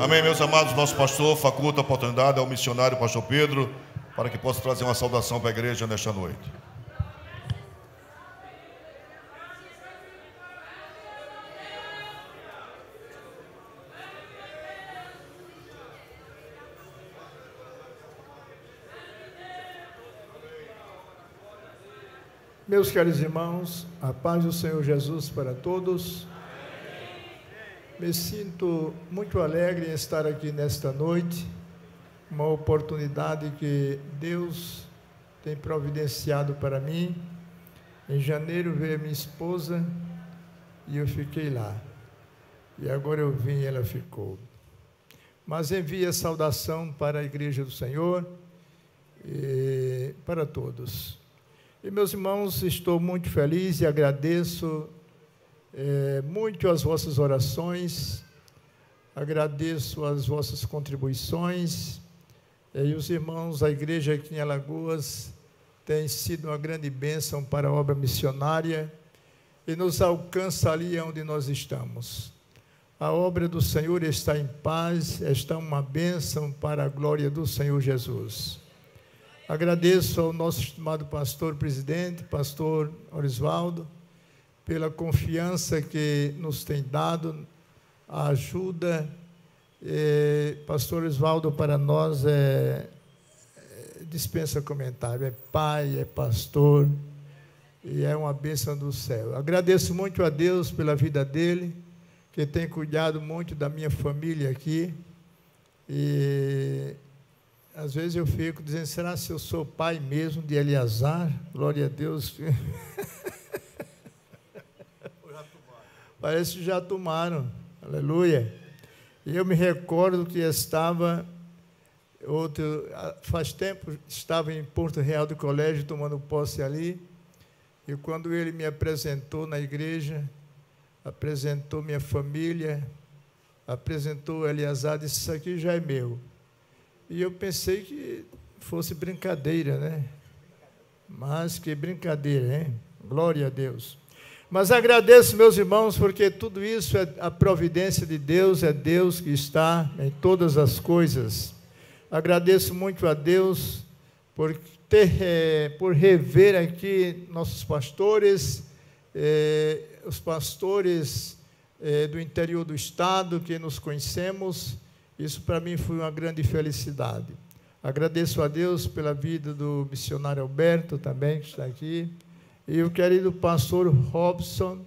Amém, meus amados. Nosso pastor faculta a oportunidade ao missionário pastor Pedro, para que possa trazer uma saudação para a igreja nesta noite. Meus caros irmãos, a paz do Senhor Jesus para todos. Me sinto muito alegre em estar aqui nesta noite, uma oportunidade que Deus tem providenciado para mim. Em janeiro veio minha esposa e eu fiquei lá. E agora eu vim e ela ficou. Mas envio a saudação para a Igreja do Senhor e para todos. E, meus irmãos, estou muito feliz e agradeço muito as vossas orações, agradeço as vossas contribuições, e os irmãos, a igreja aqui em Alagoas tem sido uma grande bênção para a obra missionária e nos alcança ali onde nós estamos. A obra do Senhor está em paz, está uma bênção para a glória do Senhor Jesus. Agradeço ao nosso estimado pastor presidente, pastor Orisvaldo, pela confiança que nos tem dado, a ajuda. Pastor Orisvaldo para nós dispensa comentário, é pai, é pastor, e é uma bênção do céu. Agradeço muito a Deus pela vida dele, que tem cuidado muito da minha família aqui, e às vezes eu fico dizendo, será se eu sou pai mesmo de Eleazar? Glória a Deus. Parece que já tomaram. Aleluia. E eu me recordo que faz tempo, estava em Porto Real do Colégio, tomando posse ali, e quando ele me apresentou na igreja, apresentou minha família, apresentou Eleazar, disse, isso aqui já é meu. E eu pensei que fosse brincadeira, né? Mas que brincadeira, hein? Glória a Deus. Mas agradeço, meus irmãos, porque tudo isso é a providência de Deus, é Deus que está em todas as coisas. Agradeço muito a Deus por rever aqui nossos pastores, os pastores do interior do estado que nos conhecemos. Isso para mim foi uma grande felicidade. Agradeço a Deus pela vida do missionário Alberto também, que está aqui, e o querido pastor Robson,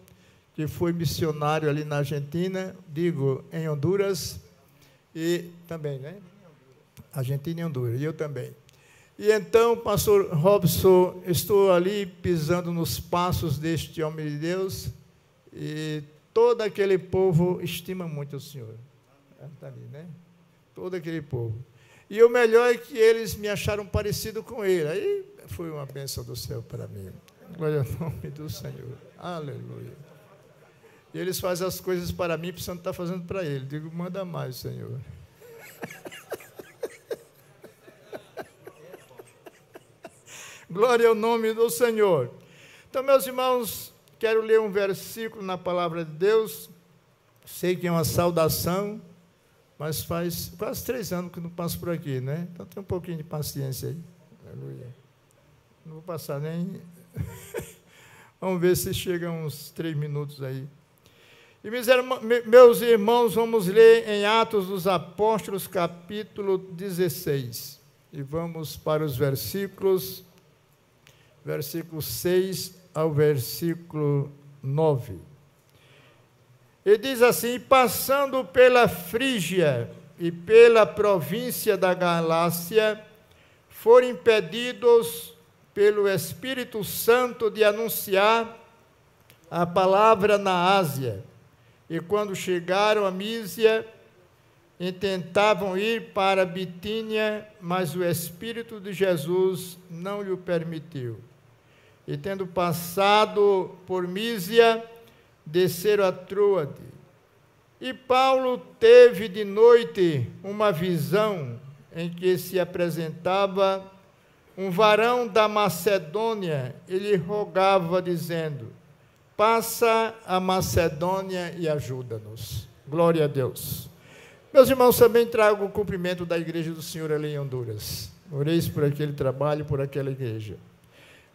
que foi missionário ali na Argentina, em Honduras, e também, né? Argentina e Honduras, e eu também. E então, pastor Robson, estou ali pisando nos passos deste homem de Deus, e todo aquele povo estima muito o Senhor. Está ali, né? Todo aquele povo. E o melhor é que eles me acharam parecido com ele. Aí foi uma bênção do céu para mim. Glória ao nome do Senhor. Aleluia. E eles fazem as coisas para mim, precisando estar fazendo para ele. Digo, manda mais, Senhor. Glória ao nome do Senhor. Então, meus irmãos, quero ler um versículo na palavra de Deus. Sei que é uma saudação, mas faz quase 3 anos que não passo por aqui, né? Então tem um pouquinho de paciência aí. Aleluia. Não vou passar nem... Vamos ver se chega uns 3 minutos aí. E meus irmãos, vamos ler em Atos dos Apóstolos, capítulo 16. E vamos para os versículo 6 ao versículo 9. Ele diz assim, passando pela Frígia e pela província da Galácia, foram impedidos pelo Espírito Santo de anunciar a palavra na Ásia. E quando chegaram a Mísia, intentavam ir para Bitínia, mas o Espírito de Jesus não lhe permitiu. E tendo passado por Mísia, desceram a Troade. E Paulo teve de noite uma visão em que se apresentava um varão da Macedônia e lhe rogava, dizendo, passa a Macedônia e ajuda-nos. Glória a Deus. Meus irmãos, também trago o cumprimento da Igreja do Senhor ali em Honduras. Oreis por aquele trabalho, por aquela igreja.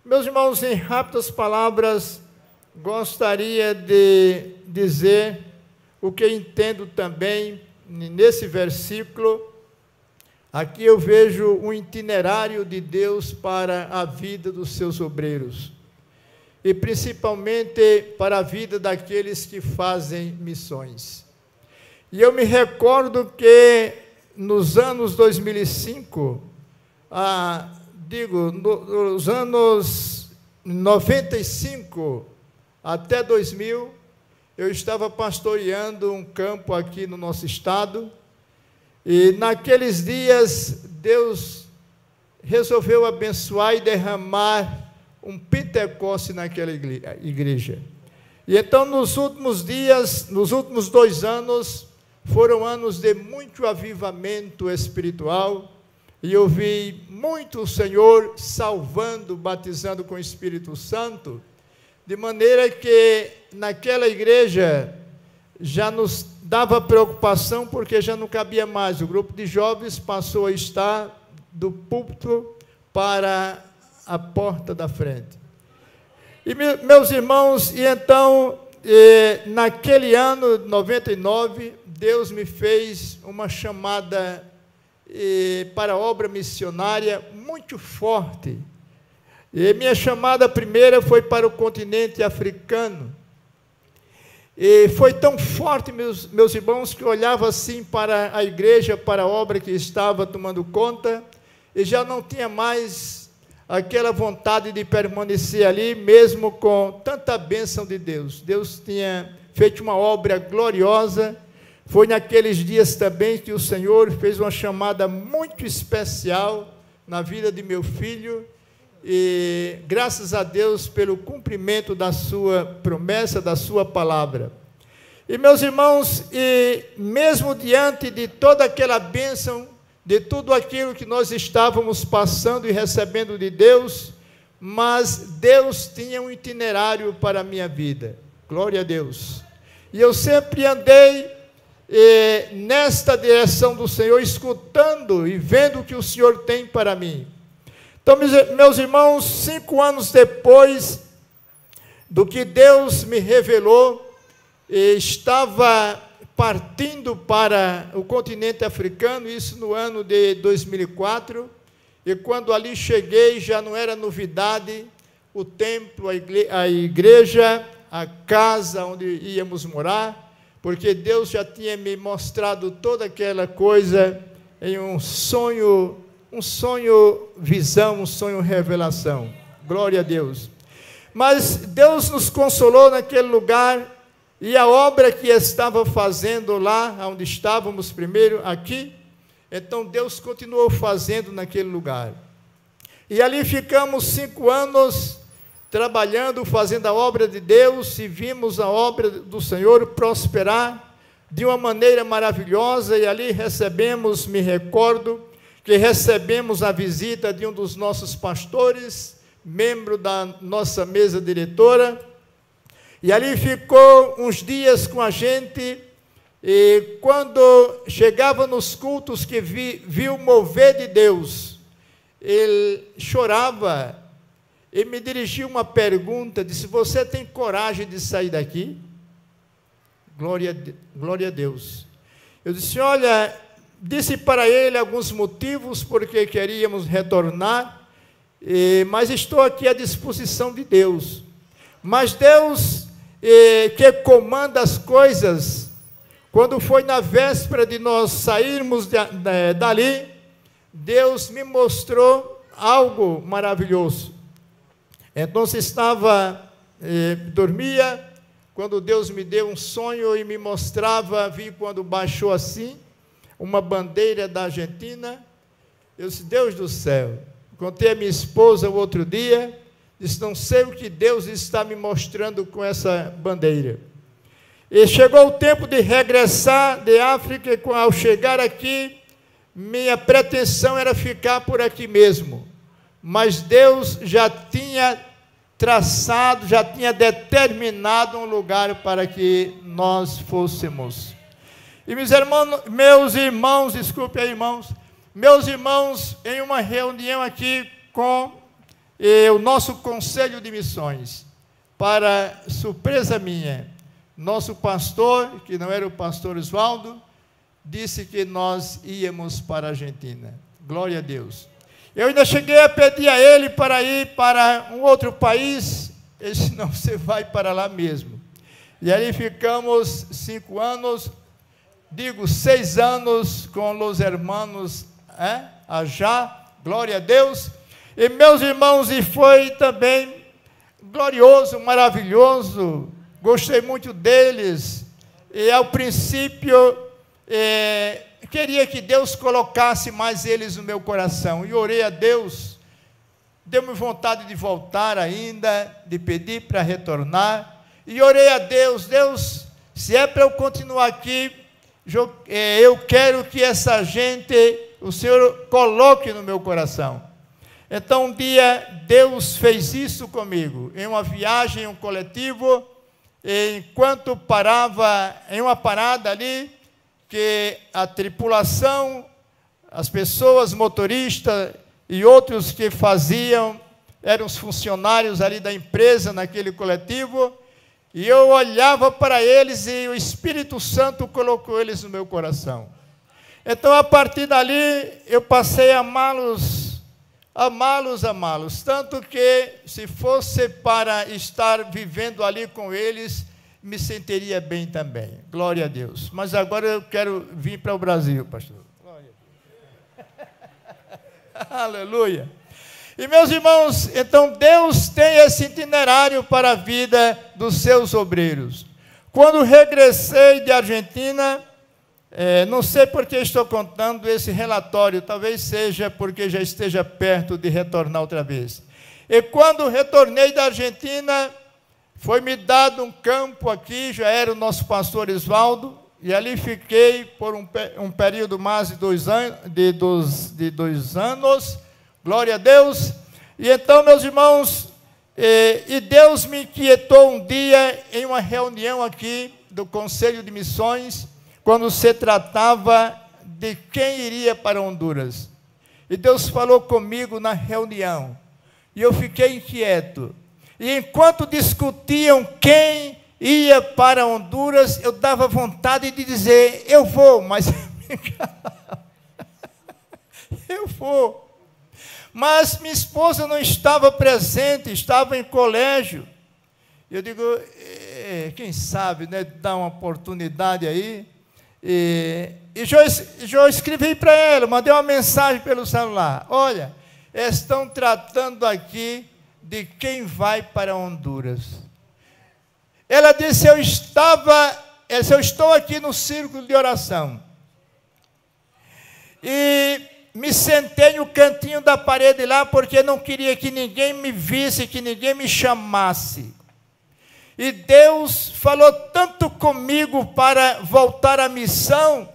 Meus irmãos, em rápidas palavras, gostaria de dizer o que entendo também nesse versículo. Aqui eu vejo um itinerário de Deus para a vida dos seus obreiros, e principalmente para a vida daqueles que fazem missões. E eu me recordo que nos anos 2005, nos anos 95 até 2000, eu estava pastoreando um campo aqui no nosso estado, e naqueles dias Deus resolveu abençoar e derramar um Pentecoste naquela igreja. E então, nos últimos dias, nos últimos 2 anos, foram anos de muito avivamento espiritual, e eu vi muito o Senhor salvando, batizando com o Espírito Santo, de maneira que naquela igreja já nos dava preocupação, porque já não cabia mais. O grupo de jovens passou a estar do púlpito para a porta da frente. E meus irmãos, e então, naquele ano, 99, Deus me fez uma chamada para a obra missionária muito forte. E minha chamada primeira foi para o continente africano. E foi tão forte, meus irmãos, que eu olhava assim para a igreja, para a obra que estava tomando conta, e já não tinha mais aquela vontade de permanecer ali, mesmo com tanta bênção de Deus. Deus tinha feito uma obra gloriosa. Foi naqueles dias também que o Senhor fez uma chamada muito especial na vida de meu filho, e graças a Deus pelo cumprimento da sua promessa, da sua palavra. E meus irmãos, e mesmo diante de toda aquela bênção, de tudo aquilo que nós estávamos passando e recebendo de Deus, mas Deus tinha um itinerário para a minha vida. Glória a Deus. E eu sempre andei nesta direção do Senhor, escutando e vendo o que o Senhor tem para mim. Então, meus irmãos, 5 anos depois do que Deus me revelou, estava partindo para o continente africano, isso no ano de 2004, e quando ali cheguei, já não era novidade, o templo, a igreja, a casa onde íamos morar, porque Deus já tinha me mostrado toda aquela coisa em um sonho visão, um sonho revelação. Glória a Deus. Mas Deus nos consolou naquele lugar, e a obra que estava fazendo lá, onde estávamos primeiro, aqui, então Deus continuou fazendo naquele lugar. E ali ficamos 5 anos trabalhando, fazendo a obra de Deus, e vimos a obra do Senhor prosperar de uma maneira maravilhosa, e ali recebemos, me recordo, que recebemos a visita de um dos nossos pastores, membro da nossa mesa diretora, e ali ficou uns dias com a gente, e quando chegava nos cultos que viu o mover de Deus, ele chorava e me dirigiu uma pergunta, disse: você tem coragem de sair daqui? Glória a Deus. Eu disse: olha, disse para ele alguns motivos porque queríamos retornar, mas estou aqui à disposição de Deus. Mas Deus, que comanda as coisas, quando foi na véspera de nós sairmos dali, Deus me mostrou algo maravilhoso. Então, dormia, quando Deus me deu um sonho e me mostrava, vi quando baixou assim, uma bandeira da Argentina. Eu disse: Deus do céu. Contei a minha esposa o outro dia, disse: não sei o que Deus está me mostrando com essa bandeira. E chegou o tempo de regressar de África, e ao chegar aqui, minha pretensão era ficar por aqui mesmo. Mas Deus já tinha traçado, já tinha determinado um lugar para que nós fôssemos. E meus irmãos, desculpe aí, irmãos, meus irmãos, em uma reunião aqui com o nosso Conselho de Missões, para surpresa minha, nosso pastor, que não era o pastor Oswaldo, disse que nós íamos para a Argentina. Glória a Deus. Eu ainda cheguei a pedir a ele para ir para um outro país. Ele disse, não, você vai para lá mesmo. E ali ficamos 5 anos, 6 anos com os hermanos Ajá, glória a Deus. E meus irmãos, e foi também glorioso, maravilhoso, gostei muito deles. E ao princípio, queria que Deus colocasse mais eles no meu coração. E orei a Deus, deu-me vontade de voltar ainda, de pedir para retornar. E orei a Deus, Deus, se é para eu continuar aqui, eu quero que essa gente, o Senhor coloque no meu coração. Então um dia Deus fez isso comigo, em uma viagem, um coletivo, enquanto parava em uma parada ali, que a tripulação, as pessoas, motoristas e outros que faziam, eram os funcionários ali da empresa, naquele coletivo, e eu olhava para eles e o Espírito Santo colocou eles no meu coração. Então, a partir dali, eu passei a amá-los, tanto que, se fosse para estar vivendo ali com eles, me sentiria bem também. Glória a Deus. Mas agora eu quero vir para o Brasil, pastor. Glória a Deus. Aleluia. E, meus irmãos, então Deus tem esse itinerário para a vida dos seus obreiros. Quando regressei de Argentina, não sei por que estou contando esse relatório, talvez seja porque já esteja perto de retornar outra vez. E quando retornei da Argentina, foi-me dado um campo aqui, já era o nosso pastor Oswaldo, e ali fiquei por um período mais de 2 anos, glória a Deus. E então, meus irmãos, Deus me inquietou um dia em uma reunião aqui do Conselho de Missões, quando se tratava de quem iria para Honduras. E Deus falou comigo na reunião, e eu fiquei inquieto. E enquanto discutiam quem ia para Honduras, eu dava vontade de dizer, eu vou, mas eu vou. Mas minha esposa não estava presente, estava em colégio. Eu digo, quem sabe, né, dar uma oportunidade aí. E já escrevi para ela, mandei uma mensagem pelo celular. Olha, estão tratando aqui de quem vai para Honduras. Ela disse, eu estou aqui no círculo de oração. E me sentei no cantinho da parede lá, porque não queria que ninguém me visse, que ninguém me chamasse. E Deus falou tanto comigo para voltar à missão,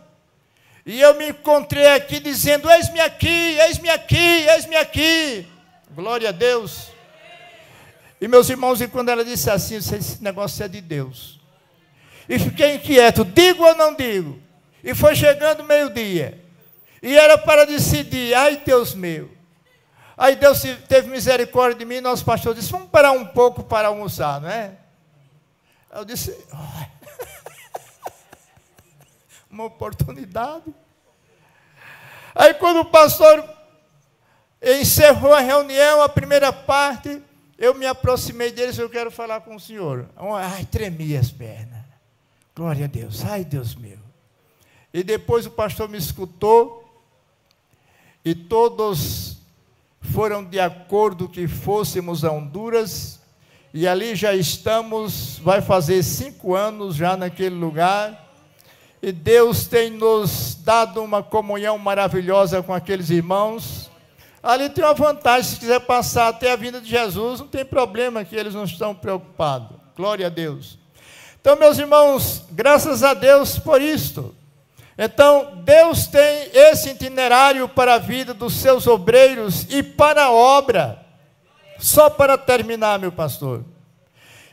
e eu me encontrei aqui dizendo, eis-me aqui, eis-me aqui, eis-me aqui. Glória a Deus. E meus irmãos, e quando ela disse assim, esse negócio é de Deus. E fiquei inquieto, digo ou não digo? E foi chegando meio-dia. E era para decidir, ai Deus meu. Aí Deus teve misericórdia de mim, e nosso pastor disse, vamos parar um pouco para almoçar, não é? Eu disse, uma oportunidade. Aí quando o pastor encerrou a reunião, a primeira parte, eu me aproximei dele e disse, eu quero falar com o senhor. Ai, tremia as pernas. Glória a Deus, ai Deus meu. E depois o pastor me escutou, e todos foram de acordo que fôssemos a Honduras, e ali já estamos, vai fazer 5 anos já naquele lugar, e Deus tem nos dado uma comunhão maravilhosa com aqueles irmãos. Ali tem uma vantagem, se quiser passar até a vinda de Jesus, não tem problema, que eles não estão preocupados. Glória a Deus. Então, meus irmãos, graças a Deus por isto. Então, Deus tem esse itinerário para a vida dos seus obreiros e para a obra. Só para terminar, meu pastor.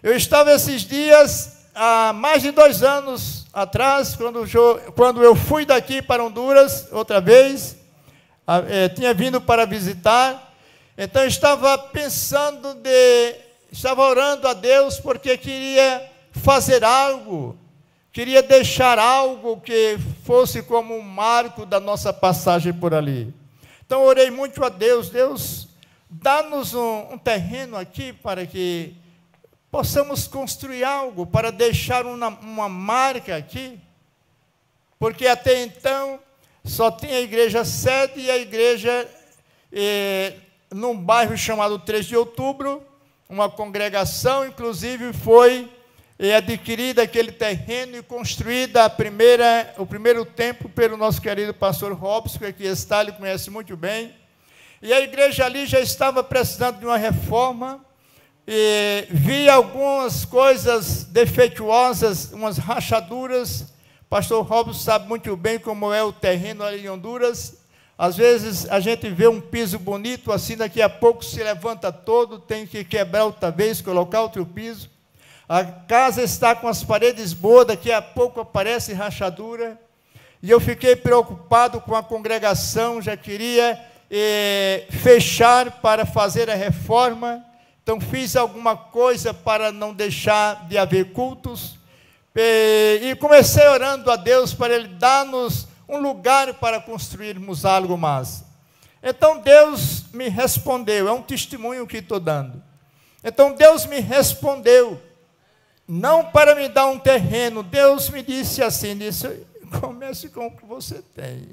Eu estava esses dias, há mais de 2 anos, atrás, quando eu fui daqui para Honduras, outra vez, tinha vindo para visitar, então eu estava estava orando a Deus, porque queria fazer algo, queria deixar algo que fosse como um marco da nossa passagem por ali. Então orei muito a Deus, Deus, dá-nos um terreno aqui para que possamos construir algo, para deixar uma marca aqui, porque até então só tinha a igreja sede e a igreja num bairro chamado 3 de Outubro, uma congregação, inclusive foi adquirida aquele terreno e construída o primeiro templo pelo nosso querido pastor Robson, que aqui está, ele conhece muito bem, e a igreja ali já estava precisando de uma reforma, e vi algumas coisas defeituosas, umas rachaduras. Pastor Robson sabe muito bem como é o terreno ali em Honduras. Às vezes a gente vê um piso bonito assim, daqui a pouco se levanta todo, tem que quebrar outra vez, colocar outro piso. A casa está com as paredes boas, daqui a pouco aparece rachadura. E eu fiquei preocupado com a congregação, já queria fechar para fazer a reforma. Então, fiz alguma coisa para não deixar de haver cultos. E comecei orando a Deus para Ele dar-nos um lugar para construirmos algo mais. Então, Deus me respondeu. É um testemunho que estou dando. Então, Deus me respondeu. Não para me dar um terreno. Deus me disse assim, comece com o que você tem.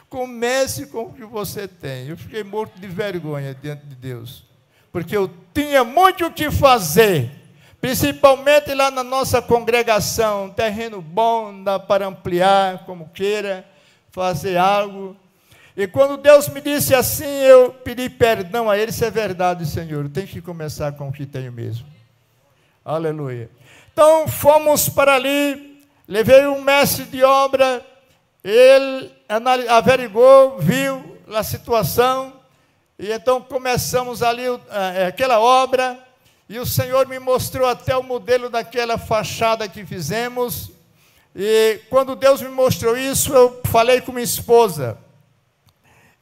Comece com o que você tem. Eu fiquei morto de vergonha diante de Deus, porque eu tinha muito o que fazer, principalmente lá na nossa congregação, um terreno bom, dá para ampliar como queira, fazer algo. E quando Deus me disse assim, eu pedi perdão a Ele. Isso é verdade, Senhor, eu tenho que começar com o que tenho mesmo. Aleluia. Então fomos para ali, levei um mestre de obra. Ele averigou, viu a situação, e então começamos ali aquela obra, e o Senhor me mostrou até o modelo daquela fachada que fizemos, e quando Deus me mostrou isso, eu falei com minha esposa,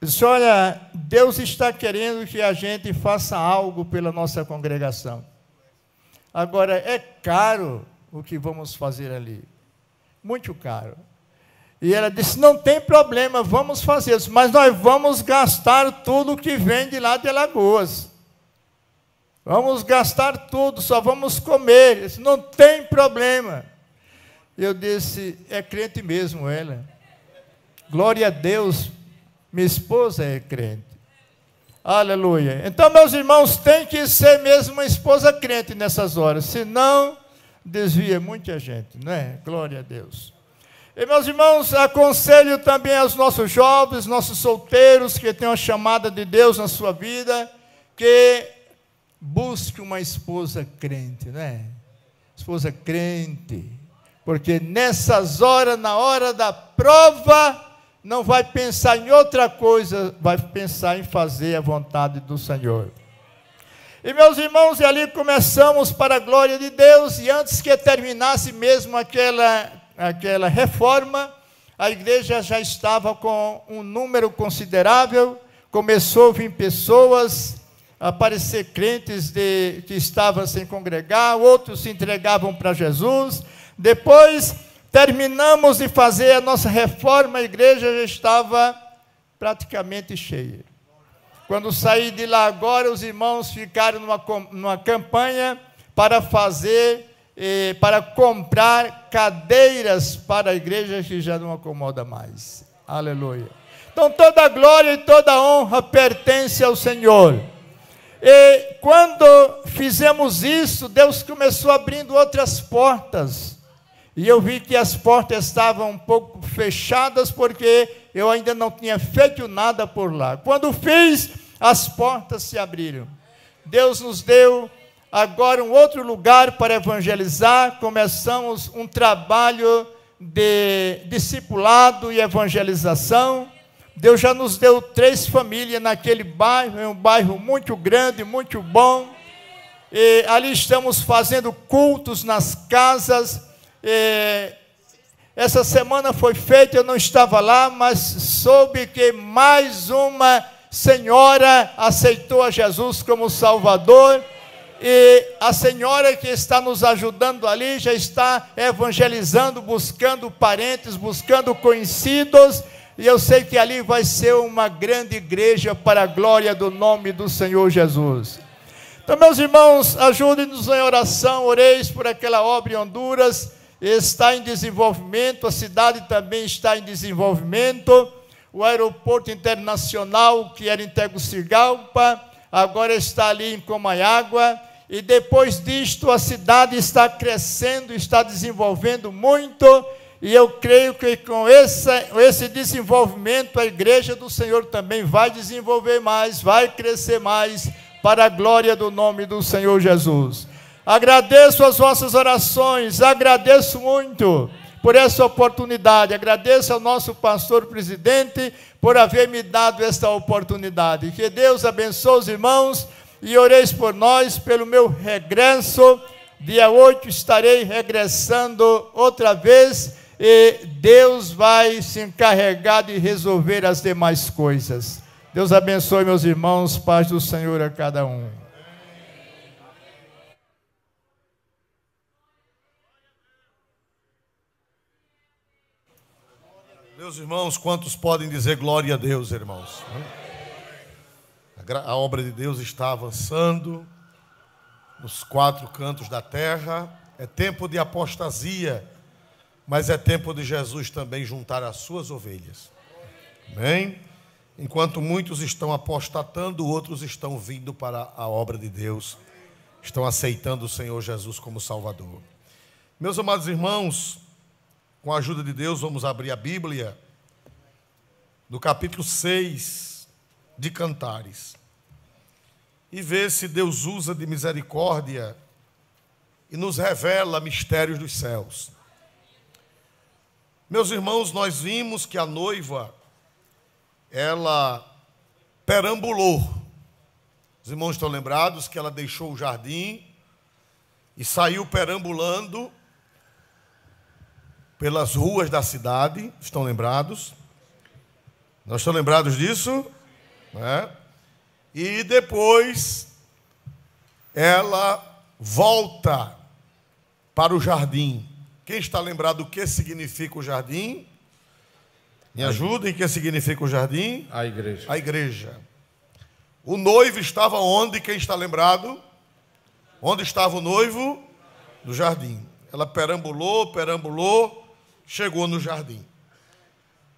disse, olha, Deus está querendo que a gente faça algo pela nossa congregação. Agora, é caro o que vamos fazer ali, muito caro. E ela disse, não tem problema, vamos fazer isso, mas nós vamos gastar tudo que vem de lá de Alagoas. Vamos gastar tudo, só vamos comer. Eu disse, não tem problema. Eu disse, é crente mesmo ela. Glória a Deus, minha esposa é crente. Aleluia. Então, meus irmãos, tem que ser mesmo uma esposa crente nessas horas, senão desvia muita gente, não é? Glória a Deus. E, meus irmãos, aconselho também aos nossos jovens, nossos solteiros, que têm uma chamada de Deus na sua vida, que busque uma esposa crente, né? Esposa crente, porque nessas horas, na hora da prova, não vai pensar em outra coisa, vai pensar em fazer a vontade do Senhor. E, meus irmãos, e ali começamos para a glória de Deus, e antes que terminasse mesmo aquela reforma, a igreja já estava com um número considerável, começou a vir pessoas, a aparecer crentes que estavam sem congregar, outros se entregavam para Jesus. Depois, terminamos de fazer a nossa reforma, a igreja já estava praticamente cheia. Quando saí de lá agora, os irmãos ficaram numa campanha para para comprar cadeiras para a igreja que já não acomoda mais. Aleluia. Então toda a glória e toda a honra pertence ao Senhor. E quando fizemos isso, Deus começou abrindo outras portas. E eu vi que as portas estavam um pouco fechadas, porque eu ainda não tinha feito nada por lá. Quando fiz, as portas se abriram. Deus nos deu agora um outro lugar para evangelizar. Começamos um trabalho de discipulado e evangelização. Deus já nos deu 3 famílias naquele bairro, é um bairro muito grande, muito bom. E ali estamos fazendo cultos nas casas. Essa semana foi feita, eu não estava lá, mas soube que mais uma senhora aceitou a Jesus como Salvador. E a senhora que está nos ajudando ali já está evangelizando, buscando parentes, buscando conhecidos. E eu sei que ali vai ser uma grande igreja para a glória do nome do Senhor Jesus. Então, meus irmãos, ajudem-nos em oração, oreis por aquela obra em Honduras, está em desenvolvimento, a cidade também está em desenvolvimento, o aeroporto internacional, que era em Tegucigalpa, agora está ali em Comayagua, e depois disto a cidade está crescendo, está desenvolvendo muito, e eu creio que com esse desenvolvimento a igreja do Senhor também vai desenvolver mais, vai crescer mais, para a glória do nome do Senhor Jesus. Agradeço as vossas orações, agradeço muito por essa oportunidade, agradeço ao nosso pastor presidente por haver me dado esta oportunidade. Que Deus abençoe os irmãos e oreis por nós pelo meu regresso. Dia 8 estarei regressando outra vez e Deus vai se encarregar de resolver as demais coisas. Deus abençoe, meus irmãos, paz do Senhor a cada um. Meus irmãos, quantos podem dizer glória a Deus, irmãos? A obra de Deus está avançando nos quatro cantos da terra. É tempo de apostasia, mas é tempo de Jesus também juntar as suas ovelhas. Amém? Enquanto muitos estão apostatando, outros estão vindo para a obra de Deus, estão aceitando o Senhor Jesus como Salvador. Meus amados irmãos, com a ajuda de Deus, vamos abrir a Bíblia no capítulo 6 de Cantares e ver se Deus usa de misericórdia e nos revela mistérios dos céus. Meus irmãos, nós vimos que a noiva, ela perambulou. Os irmãos estão lembrados que ela deixou o jardim e saiu perambulando pelas ruas da cidade. Estão lembrados? Nós estamos lembrados disso? É? E depois ela volta para o jardim. Quem está lembrado do que significa o jardim? Me ajudem, o que significa o jardim? A igreja. A igreja. O noivo estava onde? Quem está lembrado? Onde estava o noivo? No jardim. Ela perambulou, chegou no jardim.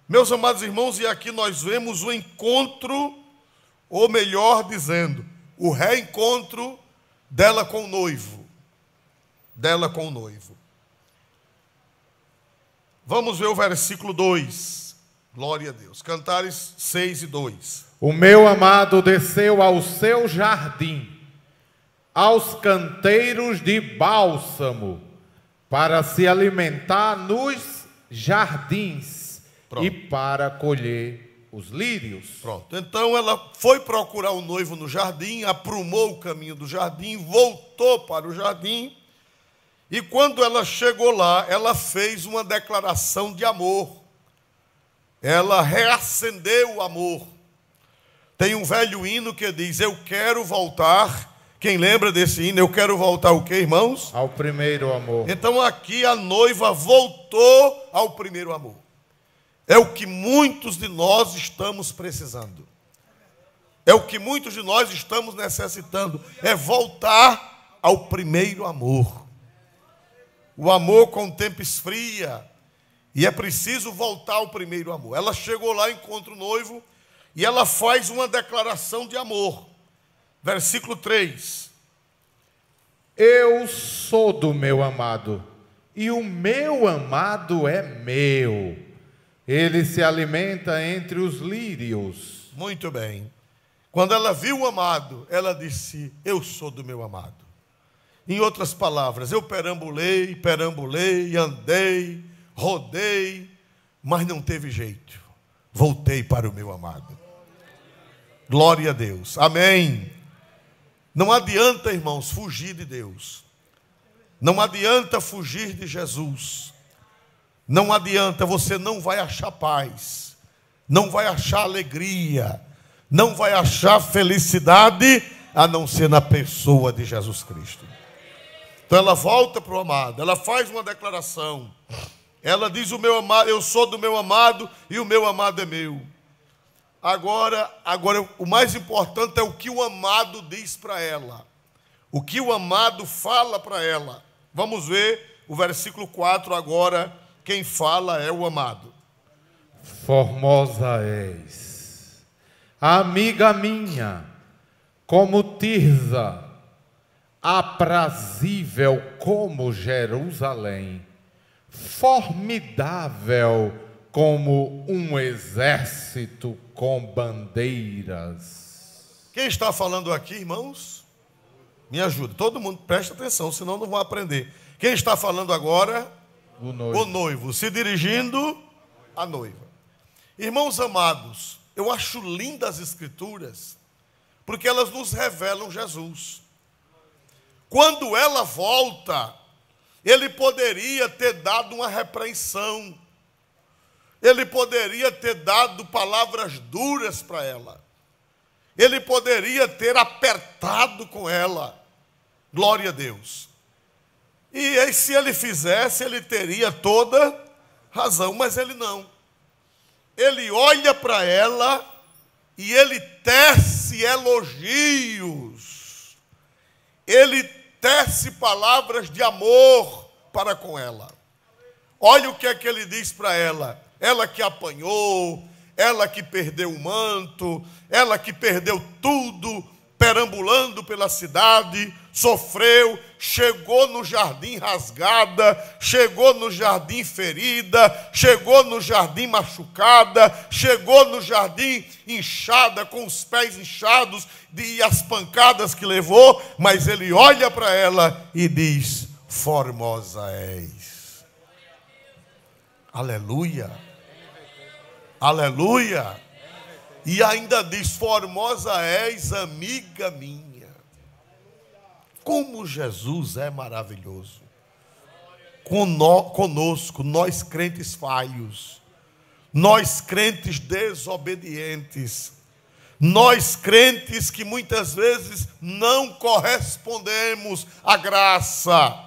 Meus amados irmãos, e aqui nós vemos o encontro, ou melhor dizendo, o reencontro dela com o noivo. Dela com o noivo. Vamos ver o versículo 2. Glória a Deus. Cantares 6 e 2. O meu amado desceu ao seu jardim, aos canteiros de bálsamo, para se alimentar nos jardins. Pronto. E para colher os lírios. Pronto. Então ela foi procurar o noivo no jardim, aprumou o caminho do jardim, voltou para o jardim, e quando ela chegou lá, ela fez uma declaração de amor. Ela reacendeu o amor. Tem um velho hino que diz: eu quero voltar. Quem lembra desse hino? Eu quero voltar o quê, irmãos? Ao primeiro amor. Então aqui a noiva voltou ao primeiro amor. É o que muitos de nós estamos precisando. É o que muitos de nós estamos necessitando. É voltar ao primeiro amor. O amor com o tempo esfria. E é preciso voltar ao primeiro amor. Ela chegou lá, encontra o noivo, e ela faz uma declaração de amor. Versículo 3. Eu sou do meu amado, e o meu amado é meu. Ele se alimenta entre os lírios. Muito bem. Quando ela viu o amado, ela disse: eu sou do meu amado. Em outras palavras, eu perambulei, andei, rodei, mas não teve jeito. Voltei para o meu amado. Glória a Deus. Amém. Não adianta, irmãos, fugir de Deus. Não adianta fugir de Jesus. Não adianta, você não vai achar paz. Não vai achar alegria. Não vai achar felicidade, a não ser na pessoa de Jesus Cristo. Então ela volta para o amado. Ela faz uma declaração. Ela diz: o meu amado, eu sou do meu amado e o meu amado é meu. Agora o mais importante é o que o amado diz para ela. O que o amado fala para ela. Vamos ver o versículo 4 agora. Quem fala é o amado. Formosa és, amiga minha, como Tirza, aprazível como Jerusalém, formidável como um exército com bandeiras. Quem está falando aqui, irmãos? Me ajuda. Todo mundo presta atenção, senão não vão aprender. Quem está falando agora? O noivo. O noivo, se dirigindo à noiva. Irmãos amados, eu acho lindas as Escrituras, porque elas nos revelam Jesus. Quando ela volta, ele poderia ter dado uma repreensão. Ele poderia ter dado palavras duras para ela. Ele poderia ter apertado com ela. Glória a Deus. E se ele fizesse, ele teria toda razão, mas ele não. Ele olha para ela e ele tece elogios. Ele tece palavras de amor para com ela. Olha o que é que ele diz para ela. Ela que apanhou, ela que perdeu o manto, ela que perdeu tudo, perambulando pela cidade, sofreu, chegou no jardim rasgada, chegou no jardim ferida, chegou no jardim machucada, chegou no jardim inchada, com os pés inchados e as pancadas que levou, mas ele olha para ela e diz: formosa és. Aleluia. Aleluia. E ainda diz: formosa és, amiga minha. Como Jesus é maravilhoso. Conosco, nós crentes falhos, nós crentes desobedientes, nós crentes que muitas vezes não correspondemos à graça.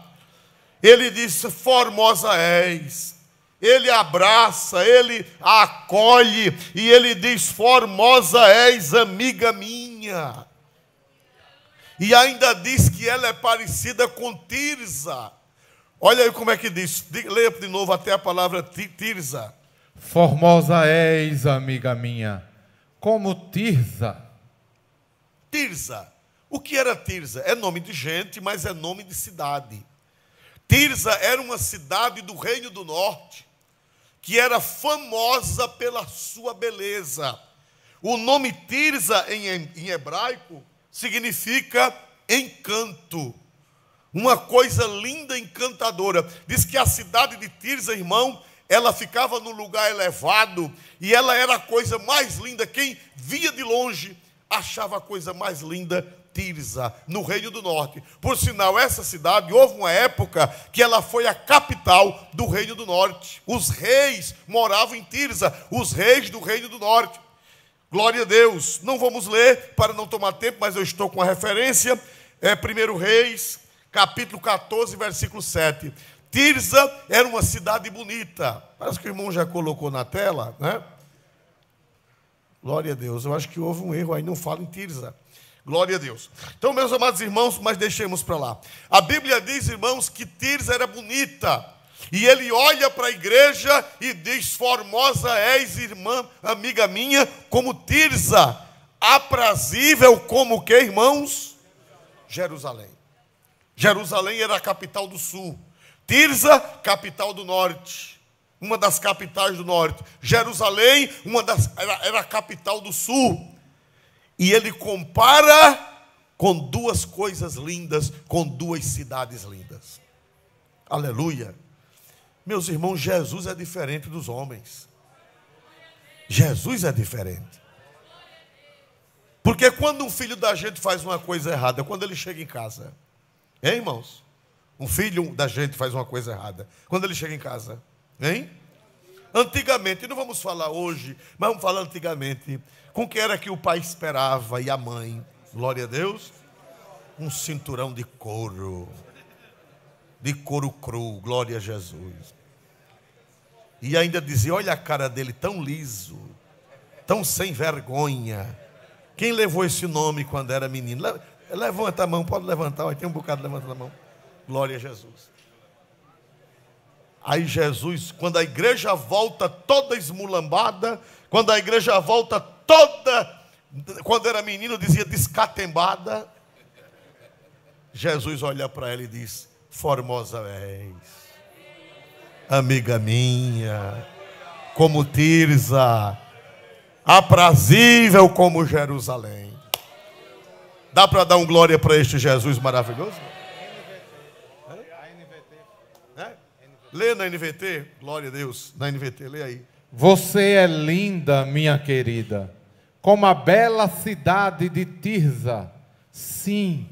Ele disse: formosa és. Ele abraça, ele a acolhe e ele diz: formosa és, amiga minha. E ainda diz que ela é parecida com Tirza. Olha aí como é que diz. Leia de novo até a palavra Tirza. Formosa és, amiga minha, como Tirza. Tirza. O que era Tirza? É nome de gente, mas é nome de cidade. Tirza era uma cidade do Reino do Norte, que era famosa pela sua beleza. O nome Tirza em hebraico significa encanto, uma coisa linda, encantadora. Diz que a cidade de Tirza, irmão, ela ficava num lugar elevado e ela era a coisa mais linda. Quem via de longe achava a coisa mais linda, Tirza, no Reino do Norte. Por sinal, essa cidade, houve uma época que ela foi a capital do Reino do Norte. Os reis moravam em Tirza, os reis do Reino do Norte. Glória a Deus. Não vamos ler para não tomar tempo, mas eu estou com a referência. 1 Reis, capítulo 14, versículo 7. Tirza era uma cidade bonita. Parece que o irmão já colocou na tela, né? Glória a Deus. Eu acho que houve um erro aí, não fala em Tirza. Glória a Deus. Então, meus amados irmãos, mas deixemos para lá. A Bíblia diz, irmãos, que Tirza era bonita. E ele olha para a igreja e diz: formosa és, irmã, amiga minha, como Tirza, aprazível como o que, irmãos? Jerusalém. Jerusalém era a capital do sul. Tirza, capital do norte. Uma das capitais do norte. Jerusalém, era a capital do sul. E ele compara com duas coisas lindas, com duas cidades lindas. Aleluia. Meus irmãos, Jesus é diferente dos homens. Jesus é diferente. Porque quando um filho da gente faz uma coisa errada, quando ele chega em casa, hein, irmãos? Um filho da gente faz uma coisa errada, quando ele chega em casa, hein? Antigamente, não vamos falar hoje, mas vamos falar antigamente, com que era que o pai esperava e a mãe, glória a Deus, um cinturão de couro cru, glória a Jesus. E ainda dizia, olha a cara dele tão liso, tão sem vergonha. Quem levou esse nome quando era menino? Levanta a mão, pode levantar, tem um bocado levantando a mão. Glória a Jesus. Aí Jesus, quando a igreja volta toda esmulambada, quando a igreja volta toda, quando era menino dizia descatembada, Jesus olha para ela e diz, formosa és, amiga minha, como Tirza, aprazível como Jerusalém. Dá para dar um glória para este Jesus maravilhoso? Lê na NVT, glória a Deus, na NVT, lê aí. Você é linda, minha querida, como a bela cidade de Tirza. Sim,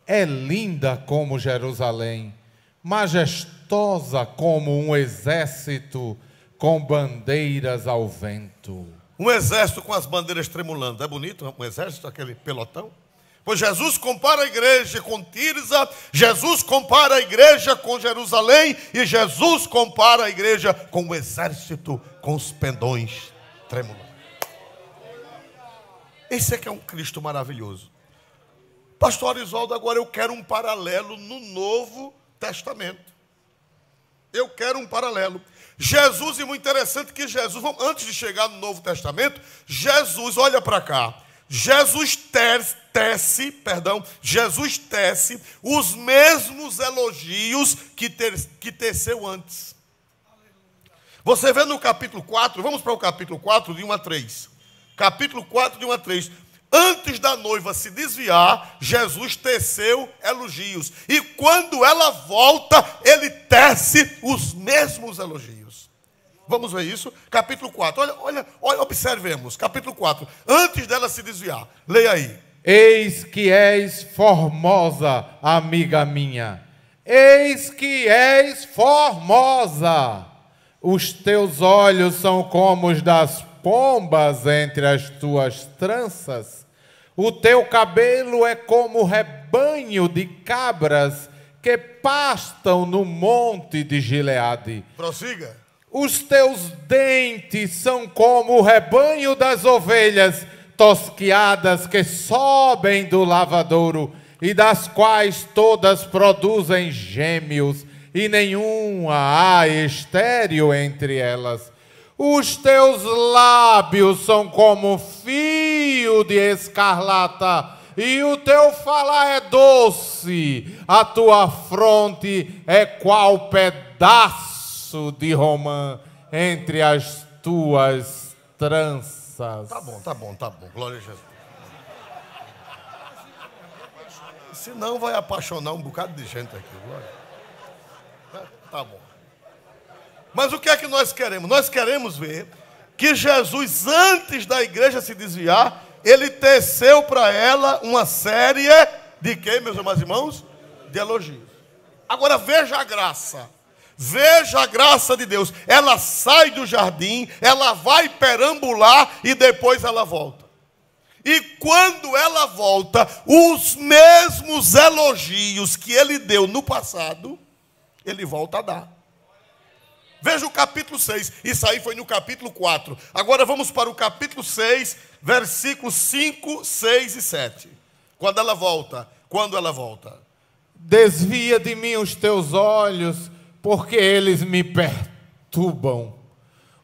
é linda como Jerusalém, majestosa como um exército com bandeiras ao vento. Um exército com as bandeiras tremulando, é bonito um exército, aquele pelotão? Pois Jesus compara a igreja com Tirza, Jesus compara a igreja com Jerusalém e Jesus compara a igreja com o exército com os pendões tremulando. Esse é que é um Cristo maravilhoso. Pastor Arisvaldo, agora eu quero um paralelo no Novo Testamento. Eu quero um paralelo. Jesus, e muito interessante que Jesus, antes de chegar no Novo Testamento, Jesus, olha para cá, Jesus tece os mesmos elogios que teceu antes. Você vê no capítulo 4, vamos para o capítulo 4, de 1 a 3. Capítulo 4, de 1 a 3. Antes da noiva se desviar, Jesus teceu elogios. E quando ela volta, ele tece os mesmos elogios. Vamos ver isso? Capítulo 4. Olha, observemos. Capítulo 4. Antes dela se desviar. Leia aí. Eis que és formosa, amiga minha. Eis que és formosa. Os teus olhos são como os das pombas entre as tuas tranças. O teu cabelo é como o rebanho de cabras que pastam no monte de Gileade. Prossiga. Os teus dentes são como o rebanho das ovelhas tosquiadas que sobem do lavadouro e das quais todas produzem gêmeos e nenhuma há estéril entre elas. Os teus lábios são como fio de escarlata, e o teu falar é doce. A tua fronte é qual pedaço de romã entre as tuas tranças. Tá bom. Glória a Jesus. Senão vai apaixonar um bocado de gente aqui. Glória. Tá bom. Mas o que é que nós queremos? Nós queremos ver que Jesus, antes da igreja se desviar, ele teceu para ela uma série de quê, meus amados irmãos? De elogios. Agora veja a graça. Veja a graça de Deus. Ela sai do jardim, ela vai perambular e depois ela volta. E quando ela volta, os mesmos elogios que ele deu no passado, ele volta a dar. Veja o capítulo 6, isso aí foi no capítulo 4. Agora vamos para o capítulo 6, versículos 5, 6 e 7. Quando ela volta. Desvia de mim os teus olhos, porque eles me perturbam.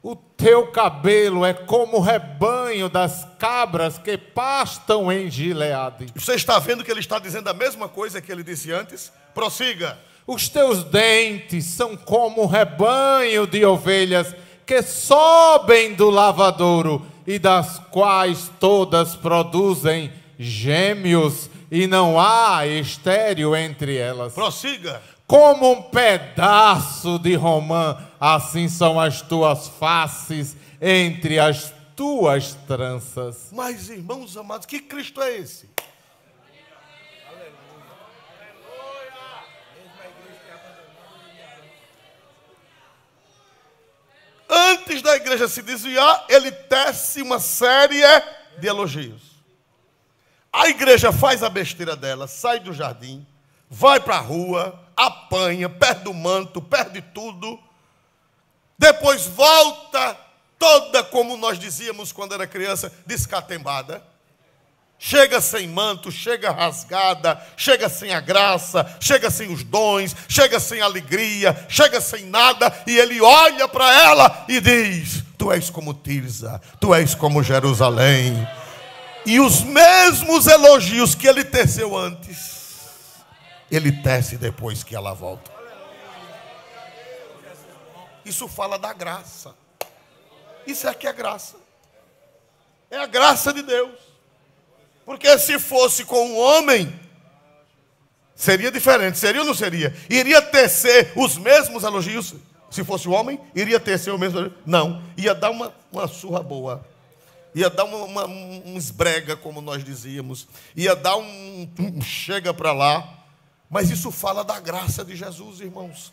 O teu cabelo é como o rebanho das cabras que pastam em Gileade. Você está vendo que ele está dizendo a mesma coisa que ele disse antes? Prossiga. Os teus dentes são como um rebanho de ovelhas que sobem do lavadouro e das quais todas produzem gêmeos e não há estéril entre elas. Prossiga. Como um pedaço de romã, assim são as tuas faces entre as tuas tranças. Mas, irmãos amados, que Cristo é esse? Antes da igreja se desviar, ele tece uma série de elogios. A igreja faz a besteira dela, sai do jardim, vai para a rua, apanha, perde o manto, perde tudo. Depois volta toda, como nós dizíamos quando era criança, descatembada. Chega sem manto, chega rasgada, chega sem a graça, chega sem os dons, chega sem alegria, chega sem nada, e ele olha para ela e diz: tu és como Tirza, tu és como Jerusalém. E os mesmos elogios que ele teceu antes, ele tece depois que ela volta. Isso fala da graça. Isso aqui é graça. É a graça de Deus. Porque se fosse com um homem, seria diferente. Seria ou não seria? Iria tecer os mesmos elogios. Se fosse um homem, iria tecer o mesmo elogio? Não. Ia dar uma surra boa. Ia dar um esbrega, como nós dizíamos. Ia dar um chega para lá. Mas isso fala da graça de Jesus, irmãos.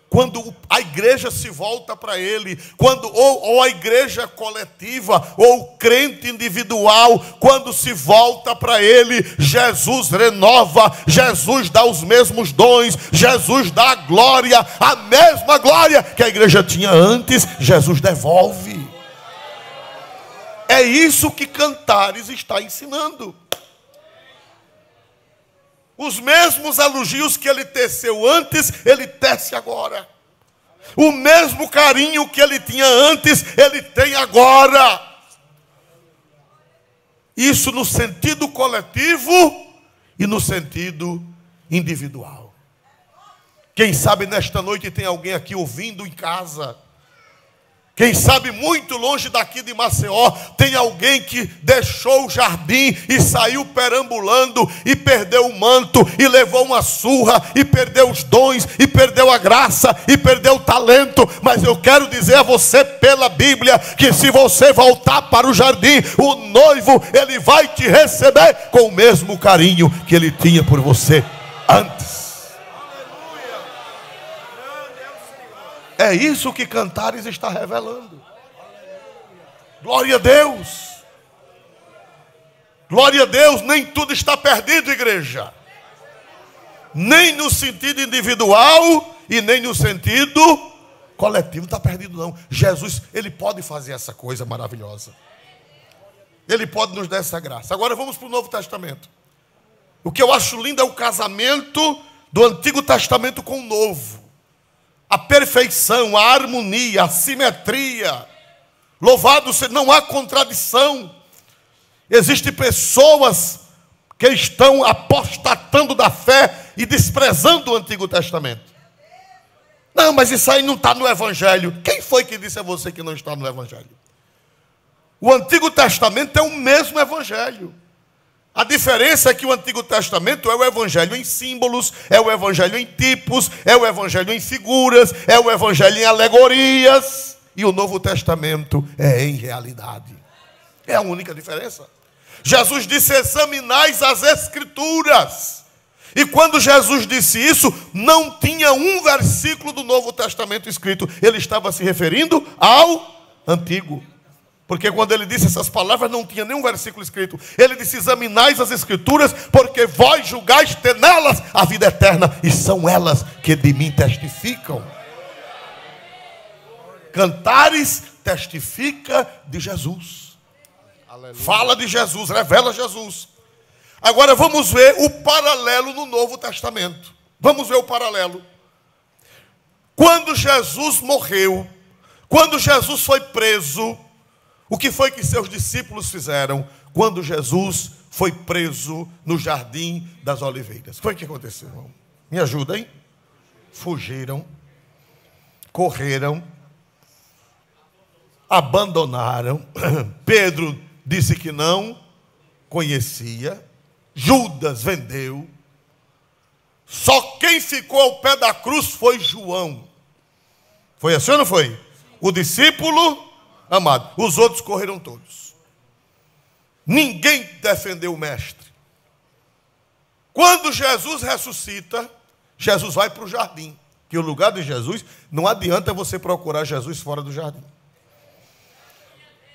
Quando a igreja se volta para ele, quando ou a igreja coletiva, ou o crente individual, quando se volta para ele, Jesus renova, Jesus dá os mesmos dons, Jesus dá a glória, a mesma glória que a igreja tinha antes, Jesus devolve. É isso que Cantares está ensinando. Os mesmos elogios que ele teceu antes, ele tece agora. O mesmo carinho que ele tinha antes, ele tem agora. Isso no sentido coletivo e no sentido individual. Quem sabe nesta noite tem alguém aqui ouvindo em casa. Quem sabe muito longe daqui de Maceió, tem alguém que deixou o jardim e saiu perambulando e perdeu o manto e levou uma surra e perdeu os dons e perdeu a graça e perdeu o talento. Mas eu quero dizer a você pela Bíblia que se você voltar para o jardim, o noivo, ele vai te receber com o mesmo carinho que ele tinha por você antes. É isso que Cantares está revelando. Glória a Deus. Glória a Deus. Nem tudo está perdido, igreja. Nem no sentido individual e nem no sentido coletivo está perdido, não. Jesus, ele pode fazer essa coisa maravilhosa. Ele pode nos dar essa graça. Agora vamos para o Novo Testamento. O que eu acho lindo é o casamento do Antigo Testamento com o Novo. A perfeição, a harmonia, a simetria. Louvado seja, não há contradição. Existem pessoas que estão apostatando da fé e desprezando o Antigo Testamento. Não, mas isso aí não está no Evangelho. Quem foi que disse a você que não está no Evangelho? O Antigo Testamento é o mesmo Evangelho. A diferença é que o Antigo Testamento é o Evangelho em símbolos, é o Evangelho em tipos, é o Evangelho em figuras, é o Evangelho em alegorias. E o Novo Testamento é em realidade. É a única diferença. Jesus disse: examinais as Escrituras. E quando Jesus disse isso, não tinha um versículo do Novo Testamento escrito. Ele estava se referindo ao Antigo. Porque quando ele disse essas palavras, não tinha nenhum versículo escrito. Ele disse: examinais as Escrituras, porque vós julgais ter nelas a vida eterna, e são elas que de mim testificam. Cantares testifica de Jesus. Aleluia. Fala de Jesus, revela Jesus. Agora vamos ver o paralelo no Novo Testamento. Vamos ver o paralelo. Quando Jesus morreu, quando Jesus foi preso, o que foi que seus discípulos fizeram quando Jesus foi preso no Jardim das Oliveiras? O que foi que aconteceu, irmão? Me ajudem. Fugiram, correram, abandonaram. Pedro disse que não conhecia. Judas vendeu. Só quem ficou ao pé da cruz foi João. Foi assim ou não foi? O discípulo amado. Os outros correram todos. Ninguém defendeu o mestre. Quando Jesus ressuscita, Jesus vai para o jardim. Que o lugar de Jesus, não adianta você procurar Jesus fora do jardim.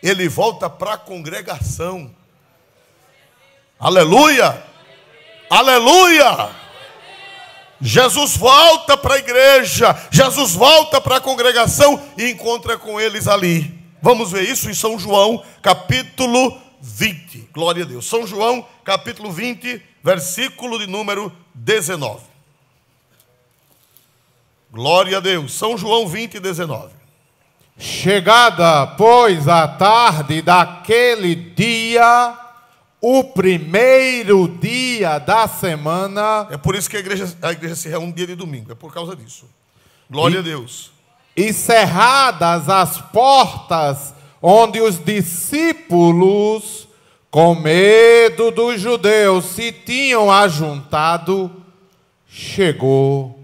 Ele volta para a congregação. Aleluia! Aleluia! Jesus volta para a igreja, Jesus volta para a congregação e encontra com eles ali. Vamos ver isso em São João, capítulo 20. Glória a Deus. São João, capítulo 20, versículo de número 19. Glória a Deus. São João 20, 19. Chegada, pois, a tarde daquele dia, o primeiro dia da semana. É por isso que a igreja se reúne dia de domingo. É por causa disso. Glória a Deus. E cerradas as portas, onde os discípulos, com medo dos judeus, se tinham ajuntado, chegou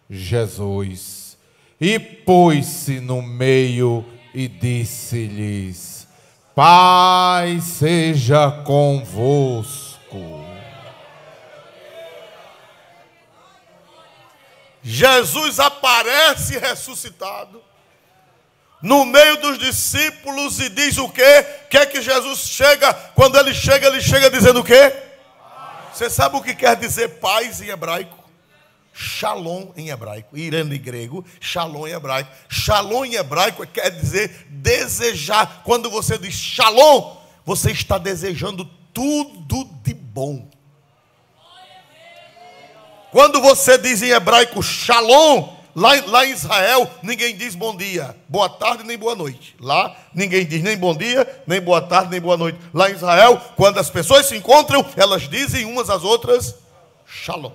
Jesus e pôs-se no meio e disse-lhes: Paz seja convosco. Jesus aparece ressuscitado no meio dos discípulos e diz o quê? Que é que Jesus chega? Quando ele chega dizendo o quê? Você sabe o que quer dizer paz em hebraico? Shalom em hebraico, irene em grego, shalom em hebraico. Shalom em hebraico quer dizer desejar. Quando você diz shalom, você está desejando tudo de bom. Quando você diz em hebraico shalom, lá em Israel, ninguém diz bom dia, boa tarde, nem boa noite. Lá, ninguém diz nem bom dia, nem boa tarde, nem boa noite. Lá em Israel, quando as pessoas se encontram, elas dizem umas às outras shalom.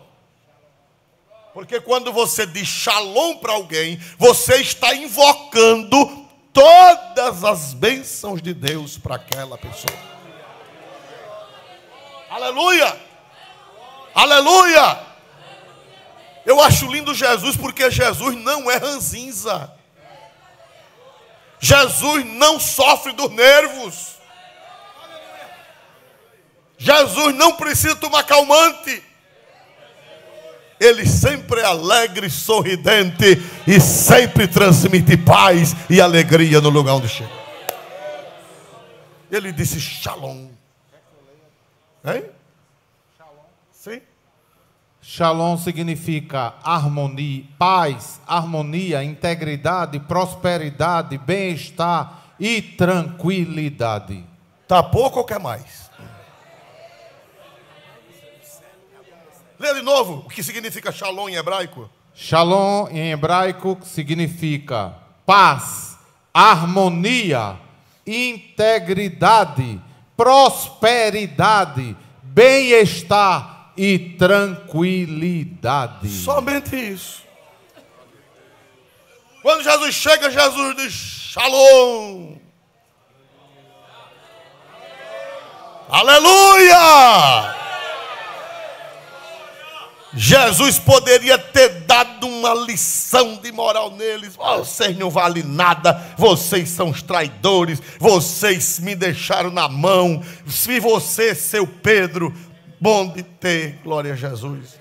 Porque quando você diz shalom para alguém, você está invocando todas as bênçãos de Deus para aquela pessoa. Aleluia! Aleluia! Eu acho lindo Jesus, porque Jesus não é ranzinza. Jesus não sofre dos nervos. Jesus não precisa tomar calmante. Ele sempre é alegre, sorridente e sempre transmite paz e alegria no lugar onde chega. Ele disse shalom. Hein? Sim? Shalom significa harmonia, paz, harmonia, integridade, prosperidade, bem-estar e tranquilidade. Tá pouco ou quer mais? Lê de novo o que significa shalom em hebraico. Shalom em hebraico significa paz, harmonia, integridade, prosperidade, bem-estar e tranquilidade. Somente isso. Quando Jesus chega, Jesus diz shalom. Aleluia! Jesus poderia ter dado uma lição de moral neles. Vocês não valem nada, vocês são os traidores, vocês me deixaram na mão. Se você, seu Pedro, bom de ter, glória a Jesus.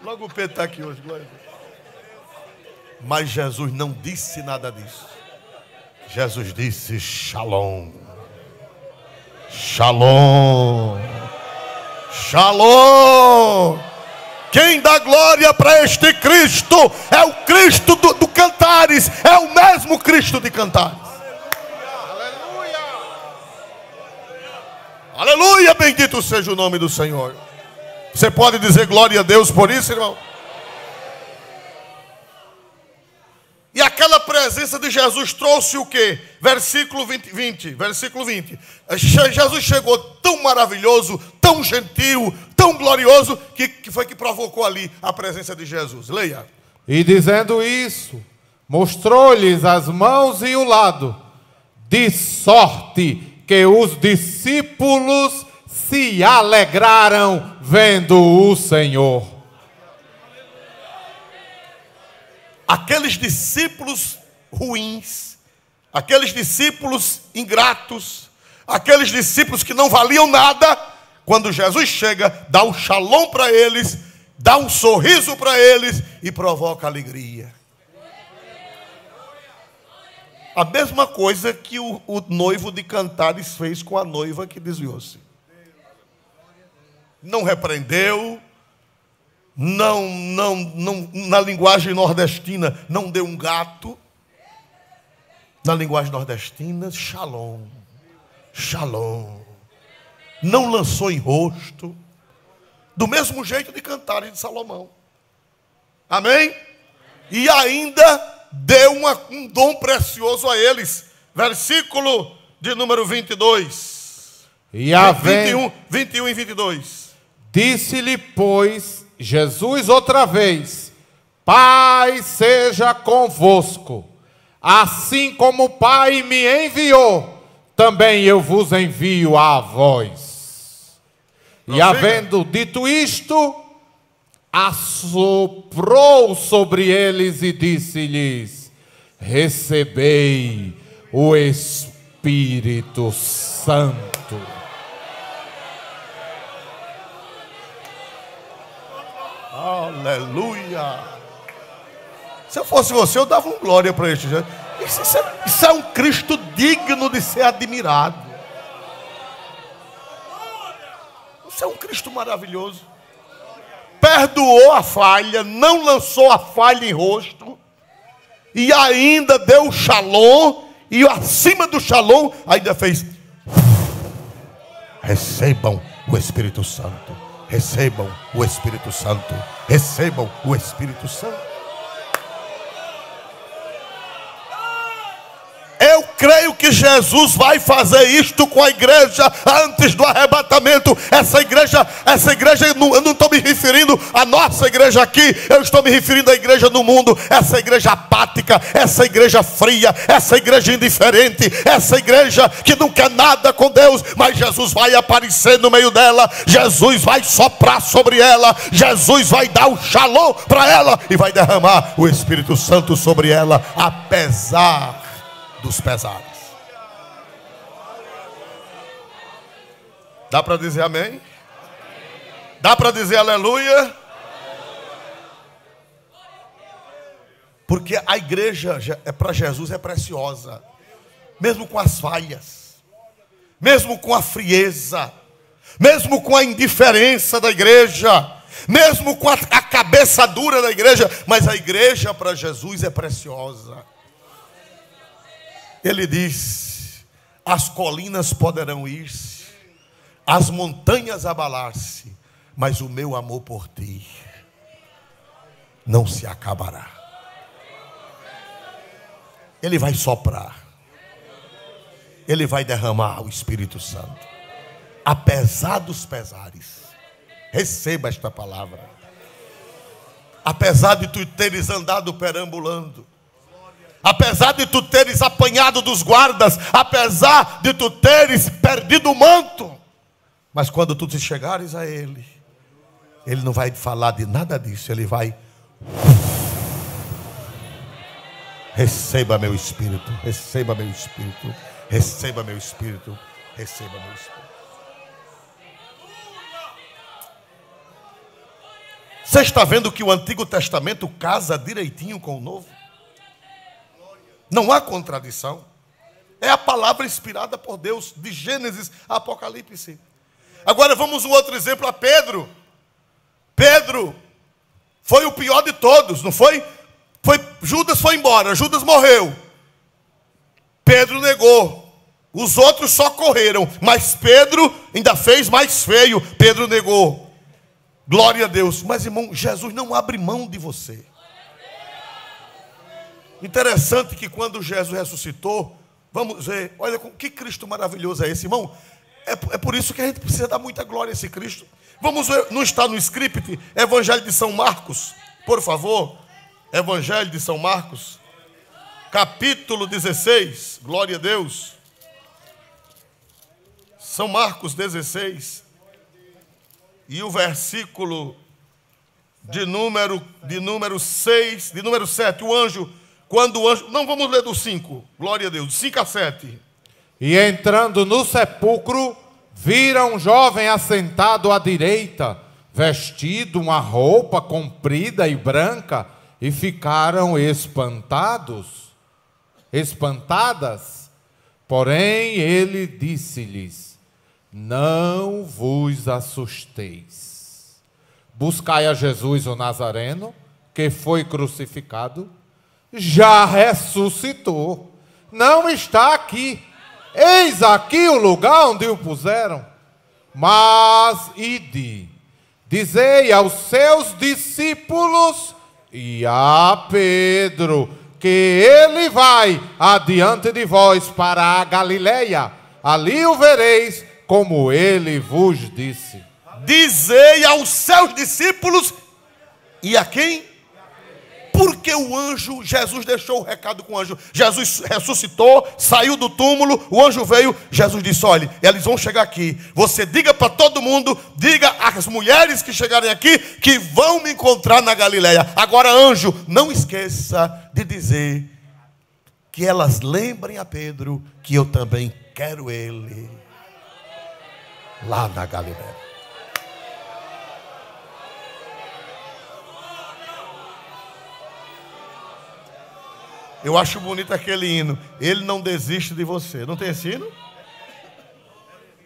Logo o Pedro está aqui hoje, glória a Deus. Mas Jesus não disse nada disso. Jesus disse shalom. Shalom. Shalom. Quem dá glória para este Cristo é o Cristo do Cantares, é o mesmo Cristo de Cantares. Aleluia. Aleluia, bendito seja o nome do Senhor. Você pode dizer glória a Deus por isso, irmão? E aquela presença de Jesus trouxe o quê? Versículo 20, versículo 20. Jesus chegou tão maravilhoso, tão gentil, tão glorioso, que foi que provocou ali a presença de Jesus. Leia. E dizendo isso, mostrou-lhes as mãos e o lado, de sorte que os discípulos se alegraram vendo o Senhor. Aqueles discípulos ruins, aqueles discípulos ingratos, aqueles discípulos que não valiam nada, quando Jesus chega, dá um shalom para eles, dá um sorriso para eles e provoca alegria. A mesma coisa que o noivo de Cantares fez com a noiva que desviou-se. Não repreendeu, não, na linguagem nordestina, não deu um gato. Na linguagem nordestina, shalom, shalom. Não lançou em rosto, do mesmo jeito de Cantares de Salomão. Amém? E ainda deu um dom precioso a eles. Versículo de número 22. E havendo 21 e 22. Disse-lhe, pois, Jesus outra vez: Pai seja convosco, assim como o Pai me enviou, também eu vos envio a vós. E havendo dito isto, assoprou sobre eles e disse-lhes: recebei o Espírito Santo. Aleluia. Se eu fosse você, eu dava um glória para este. Isso é um Cristo digno de ser admirado. Isso é um Cristo maravilhoso. Perdoou a falha, não lançou a falha em rosto, e ainda deu o shalom, e acima do shalom ainda fez: recebam o Espírito Santo, recebam o Espírito Santo, recebam o Espírito Santo. Eu creio que Jesus vai fazer isto com a igreja antes do arrebatamento. Essa igreja, eu não estou me referindo à nossa igreja aqui, eu estou me referindo à igreja no mundo. Essa igreja apática, essa igreja fria, essa igreja indiferente, essa igreja que não quer nada com Deus, mas Jesus vai aparecer no meio dela, Jesus vai soprar sobre ela, Jesus vai dar o shalom para ela e vai derramar o Espírito Santo sobre ela, apesar dos pesares. Dá para dizer amém? Dá para dizer aleluia? Porque a igreja para Jesus é preciosa, mesmo com as falhas, mesmo com a frieza, mesmo com a indiferença da igreja, mesmo com a cabeça dura da igreja, mas a igreja para Jesus é preciosa. Ele diz: as colinas poderão ir-se, as montanhas abalar-se, mas o meu amor por ti não se acabará. Ele vai soprar, ele vai derramar o Espírito Santo, apesar dos pesares. Receba esta palavra. Apesar de tu teres andado perambulando, apesar de tu teres apanhado dos guardas, apesar de tu teres perdido o manto, mas quando tu te chegares a Ele, Ele não vai falar de nada disso. Ele vai: receba meu Espírito, receba meu Espírito, receba meu Espírito, receba meu Espírito. Você está vendo que o Antigo Testamento casa direitinho com o Novo? Não há contradição. É a palavra inspirada por Deus, de Gênesis a Apocalipse. Agora vamos um outro exemplo, a Pedro. Pedro foi o pior de todos, não foi? Judas foi embora, Judas morreu. Pedro negou. Os outros só correram, mas Pedro ainda fez mais feio. Pedro negou. Glória a Deus. Mas, irmão, Jesus não abre mão de você. Interessante que quando Jesus ressuscitou, vamos ver, olha que Cristo maravilhoso é esse, irmão. É por isso que a gente precisa dar muita glória a esse Cristo. Vamos ver, não está no script, Evangelho de São Marcos, por favor. Evangelho de São Marcos, capítulo 16, glória a Deus. São Marcos 16, e o versículo de número 6, de número 7, o anjo Quando o anjo... Não, vamos ler do 5. Glória a Deus. 5 a 7. E entrando no sepulcro, viram um jovem assentado à direita, vestido uma roupa comprida e branca, e ficaram espantadas. Porém, ele disse-lhes: não vos assusteis. Buscai a Jesus o Nazareno, que foi crucificado. Já ressuscitou. Não está aqui. Eis aqui o lugar onde o puseram. Mas ide, dizei aos seus discípulos e a Pedro que ele vai adiante de vós para a Galileia. Ali o vereis, como ele vos disse. Dizei aos seus discípulos e a quem? Porque o anjo, Jesus deixou o recado com o anjo. Jesus ressuscitou, saiu do túmulo, o anjo veio, Jesus disse: olha, eles vão chegar aqui. Você diga para todo mundo, diga às mulheres que chegarem aqui, que vão me encontrar na Galileia. Agora, anjo, não esqueça de dizer que elas lembrem a Pedro que eu também quero ele lá na Galileia. Eu acho bonito aquele hino. Ele não desiste de você. Não tem esse hino?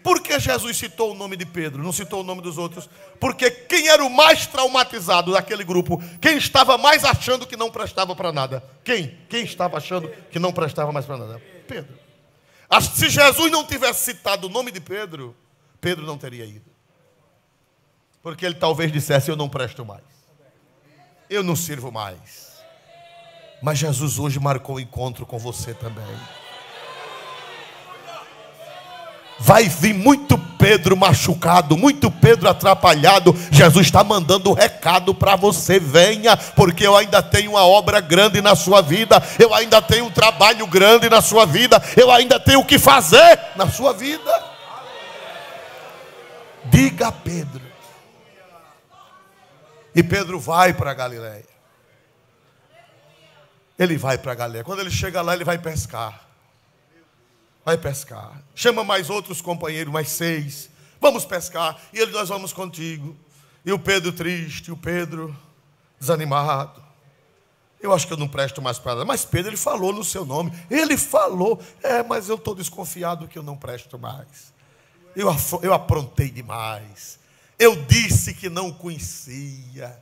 Por que Jesus citou o nome de Pedro? Não citou o nome dos outros? Porque quem era o mais traumatizado daquele grupo? Quem estava mais achando que não prestava para nada? Quem? Quem estava achando que não prestava mais para nada? Pedro. Se Jesus não tivesse citado o nome de Pedro, Pedro não teria ido. Porque ele talvez dissesse: eu não presto mais. Eu não sirvo mais. Mas Jesus hoje marcou o encontro com você também. Vai vir muito Pedro machucado, muito Pedro atrapalhado. Jesus está mandando um recado para você: venha, porque eu ainda tenho uma obra grande na sua vida. Eu ainda tenho um trabalho grande na sua vida. Eu ainda tenho o que fazer na sua vida. Diga a Pedro. E Pedro vai para a Galileia. Ele vai para a Galileia. Quando ele chega lá, ele vai pescar. Vai pescar. Chama mais outros companheiros, mais 6. Vamos pescar. E ele: nós vamos contigo. E o Pedro triste, o Pedro desanimado. Eu acho que eu não presto mais para nada. Mas Pedro, ele falou no seu nome. Ele falou: mas eu estou desconfiado que eu não presto mais. Eu aprontei demais. Eu disse que não conhecia.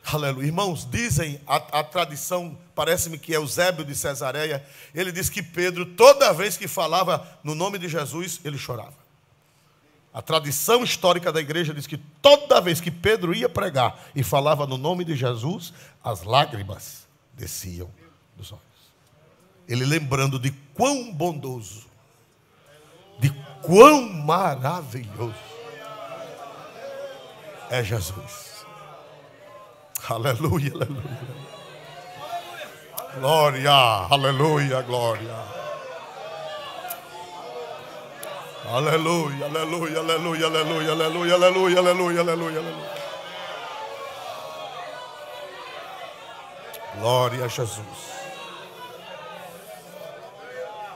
Aleluia. Irmãos, dizem, a tradição, parece-me que é Eusébio de Cesareia, ele diz que Pedro, toda vez que falava no nome de Jesus, ele chorava. A tradição histórica da igreja diz que toda vez que Pedro ia pregar e falava no nome de Jesus, as lágrimas desciam dos olhos. Ele lembrando de quão bondoso, de quão maravilhoso é Jesus. Aleluia, aleluia. Glória, aleluia, glória. Aleluia, aleluia, aleluia, aleluia, aleluia, aleluia, aleluia, aleluia, aleluia. Glória a Jesus.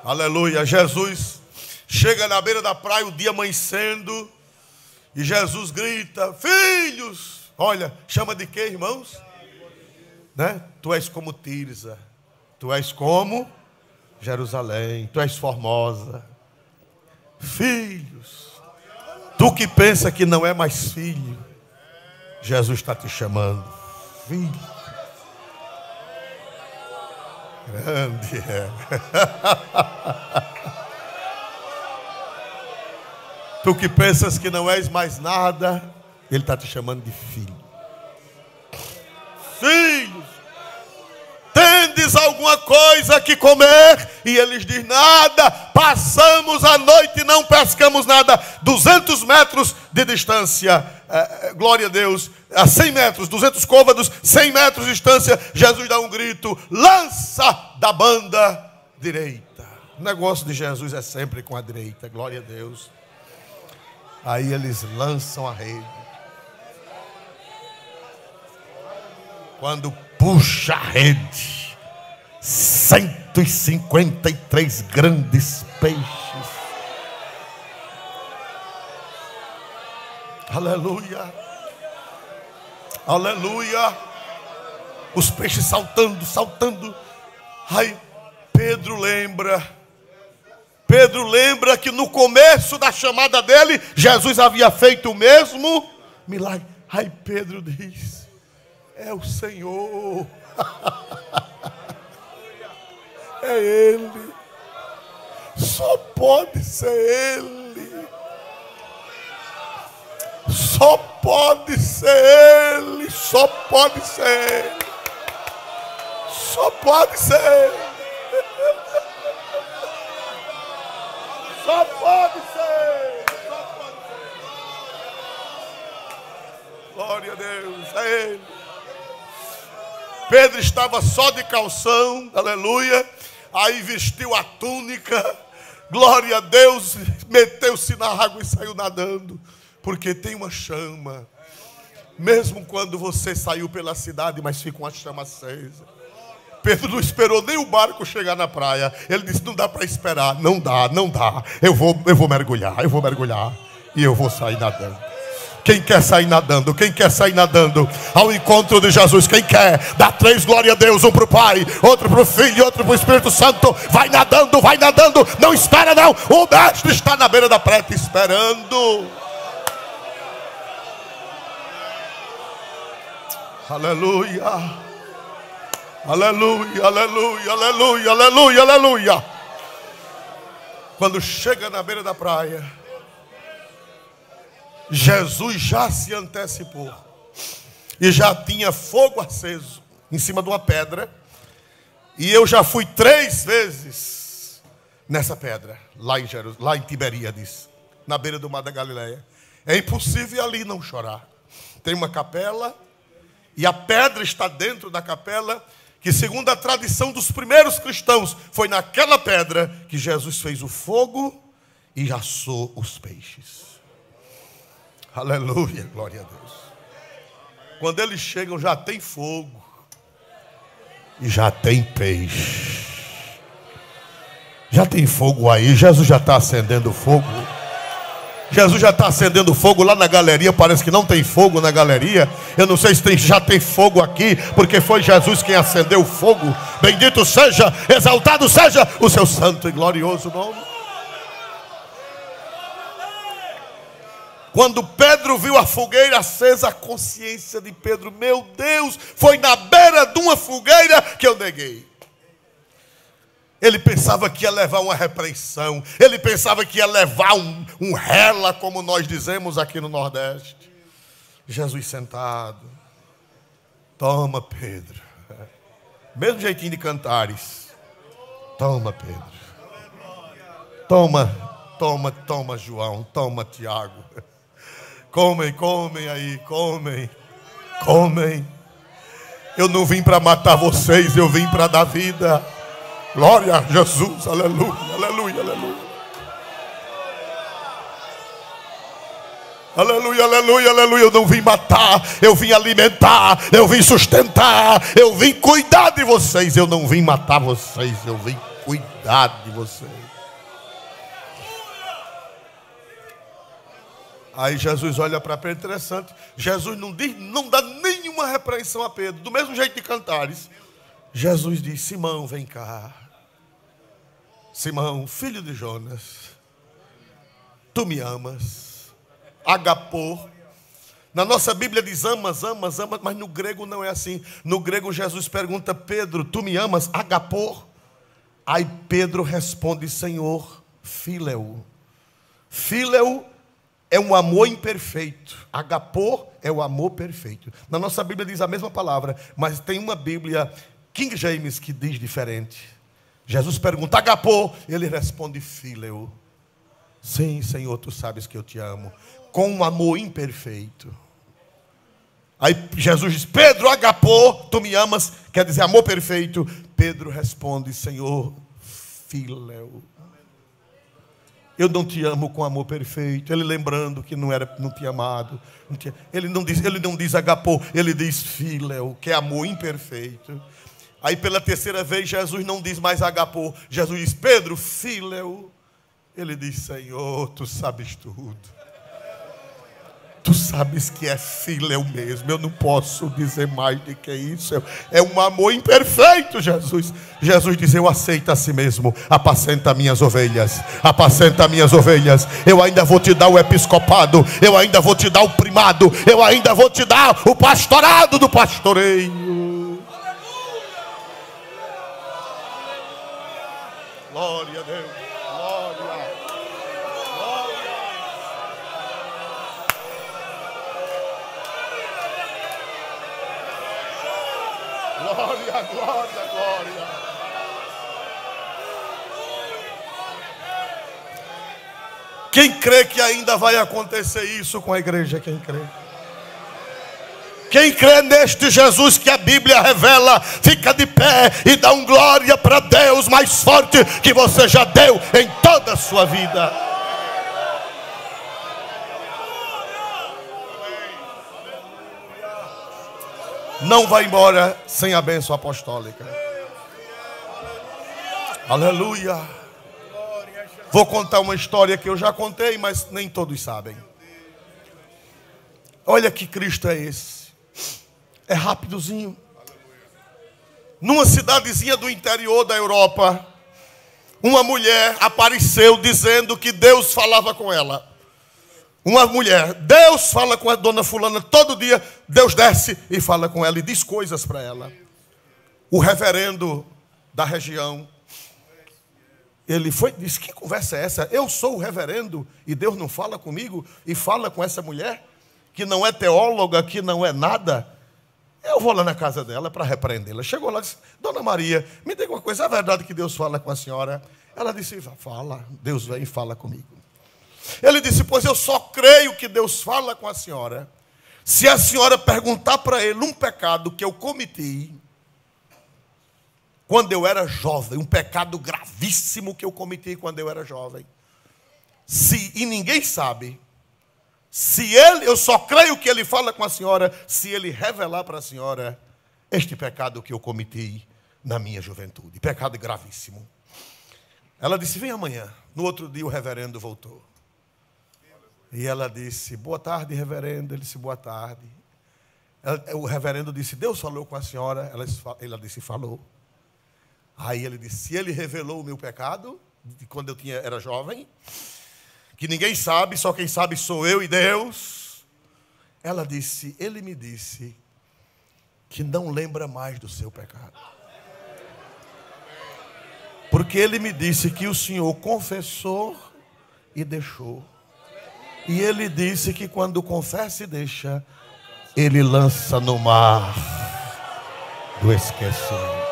Aleluia. Jesus chega na beira da praia, o dia amanhecendo, e Jesus grita: filhos. Olha, chama de quê, irmãos? Né? Tu és como Tirza, tu és como Jerusalém, tu és formosa. Filhos, tu que pensa que não é mais filho, Jesus está te chamando filho. Grande é. Tu que pensas que não és mais nada, Ele está te chamando de filho. Filhos, tendes alguma coisa que comer? E eles dizem: nada, passamos a noite e não pescamos nada. 200 metros de distância, glória a Deus, a 100 metros, 200 côvados, 100 metros de distância, Jesus dá um grito: lança da banda direita. O negócio de Jesus é sempre com a direita, glória a Deus. Aí eles lançam a rede. Quando puxa a rede, 153 grandes peixes. Aleluia. Aleluia. Os peixes saltando, saltando. Aí Pedro lembra que no começo da chamada dele, Jesus havia feito o mesmo milagre. Aí Pedro diz: é o Senhor. É Ele. Só pode ser Ele. Só pode ser Ele. Só pode ser Ele. Só pode ser Ele. Só pode ser. Só pode ser. Glória a Deus. É Ele. Pedro estava só de calção. Aleluia. Aí vestiu a túnica. Glória a Deus. Meteu-se na água e saiu nadando. Porque tem uma chama. Mesmo quando você saiu pela cidade, mas fica uma chama acesa. Pedro não esperou nem o barco chegar na praia. Ele disse: não dá para esperar. Não dá, não dá. Eu vou mergulhar, e eu vou sair nadando. Quem quer sair nadando? Quem quer sair nadando ao encontro de Jesus? Quem quer? Dá 3 glória a Deus. Um para o Pai, outro para o Filho, outro para o Espírito Santo. Vai nadando, vai nadando. Não espera não. O mestre está na beira da praia te esperando. Aleluia. Aleluia, aleluia, aleluia, aleluia, aleluia. Quando chega na beira da praia, Jesus já se antecipou e já tinha fogo aceso em cima de uma pedra. E eu já fui 3 vezes nessa pedra, lá em Tiberíades, na beira do mar da Galileia. É impossível ali não chorar. Tem uma capela e a pedra está dentro da capela, que segundo a tradição dos primeiros cristãos, foi naquela pedra que Jesus fez o fogo e assou os peixes. Aleluia, glória a Deus. Quando eles chegam já tem fogo e já tem peixe. Já tem fogo aí, Jesus já está acendendo fogo. Jesus já está acendendo fogo lá na galeria. Parece que não tem fogo na galeria. Eu não sei se já tem fogo aqui, porque foi Jesus quem acendeu o fogo. Bendito seja, exaltado seja o seu santo e glorioso nome. Quando Pedro viu a fogueira acesa, a consciência de Pedro: meu Deus, foi na beira de uma fogueira que eu neguei. Ele pensava que ia levar uma repreensão. Ele pensava que ia levar um rela, como nós dizemos aqui no Nordeste. Jesus sentado: toma, Pedro. Mesmo jeitinho de cantares. Toma, Pedro. Toma, João. Toma, Tiago. Comem aí, comem. Eu não vim para matar vocês, eu vim para dar vida. Glória a Jesus, aleluia, aleluia, aleluia. Aleluia, aleluia, aleluia. Eu não vim matar, eu vim alimentar, eu vim sustentar, eu vim cuidar de vocês. Eu não vim matar vocês, eu vim cuidar de vocês. Aí Jesus olha para Pedro, interessante. Jesus não dá nenhuma repreensão a Pedro, do mesmo jeito de cantares. Jesus diz: Simão, vem cá. Simão, filho de Jonas, tu me amas? Agapô. Na nossa Bíblia diz amas, mas no grego não é assim. No grego Jesus pergunta: Pedro, tu me amas? Agapô. Aí Pedro responde: Senhor, phileu. Phileu é um amor imperfeito. Agapô é o amor perfeito. Na nossa Bíblia diz a mesma palavra, mas tem uma Bíblia King James que diz diferente. Jesus pergunta: agapô? Ele responde: phileu. Sim, Senhor, tu sabes que eu te amo. Com um amor imperfeito. Aí Jesus diz: Pedro, agapô, tu me amas? Quer dizer amor perfeito. Pedro responde: Senhor, phileu. Eu não te amo com amor perfeito. Ele lembrando que não tinha amado. Ele não diz agapô, ele diz phileu, que é amor imperfeito. Aí pela terceira vez Jesus não diz mais agapô. Jesus diz: Pedro, fileu. Ele diz: Senhor, tu sabes tudo. Tu sabes que é filho mesmo. Eu não posso dizer mais do que isso. É um amor imperfeito, Jesus. Jesus diz: eu aceito a si mesmo. Apacenta minhas ovelhas. Apacenta minhas ovelhas. Eu ainda vou te dar o episcopado. Eu ainda vou te dar o primado. Eu ainda vou te dar o pastorado do pastoreio. Glória a Deus. Glória, glória, glória. Quem crê que ainda vai acontecer isso com a igreja? Quem crê? Quem crê neste Jesus que a Bíblia revela, fica de pé e dá um glória para Deus mais forte que você já deu em toda a sua vida. Não vai embora sem a bênção apostólica. Aleluia. Vou contar uma história que eu já contei, mas nem todos sabem. Olha que Cristo é esse. É rapidozinho. Numa cidadezinha do interior da Europa, uma mulher apareceu dizendo que Deus falava com ela. Uma mulher, Deus fala com a dona fulana todo dia. Deus desce e fala com ela e diz coisas para ela. O reverendo da região, ele foi, disse: que conversa é essa? Eu sou o reverendo e Deus não fala comigo e fala com essa mulher que não é teóloga, que não é nada. Eu vou lá na casa dela para repreendê-la. Chegou lá e disse: Dona Maria, me diga uma coisa, é verdade que Deus fala com a senhora? Ela disse: fala, Deus vem e fala comigo. Ele disse: pois eu só creio que Deus fala com a senhora se a senhora perguntar para ele um pecado que eu cometi quando eu era jovem, um pecado gravíssimo que eu cometi quando eu era jovem. E ninguém sabe. Eu só creio que ele fala com a senhora se ele revelar para a senhora este pecado que eu cometi na minha juventude. Pecado gravíssimo. Ela disse: vem amanhã. No outro dia o reverendo voltou. E ela disse: boa tarde, reverendo. Ele disse: boa tarde. O reverendo disse: Deus falou com a senhora? Ela disse: falou. Aí ele disse: ele revelou o meu pecado, de quando eu era jovem, que ninguém sabe, só quem sabe sou eu e Deus. Ela disse: ele me disse que não lembra mais do seu pecado. Porque ele me disse que o senhor confessou e deixou. E ele disse que quando confessa e deixa, ele lança no mar do esquecimento.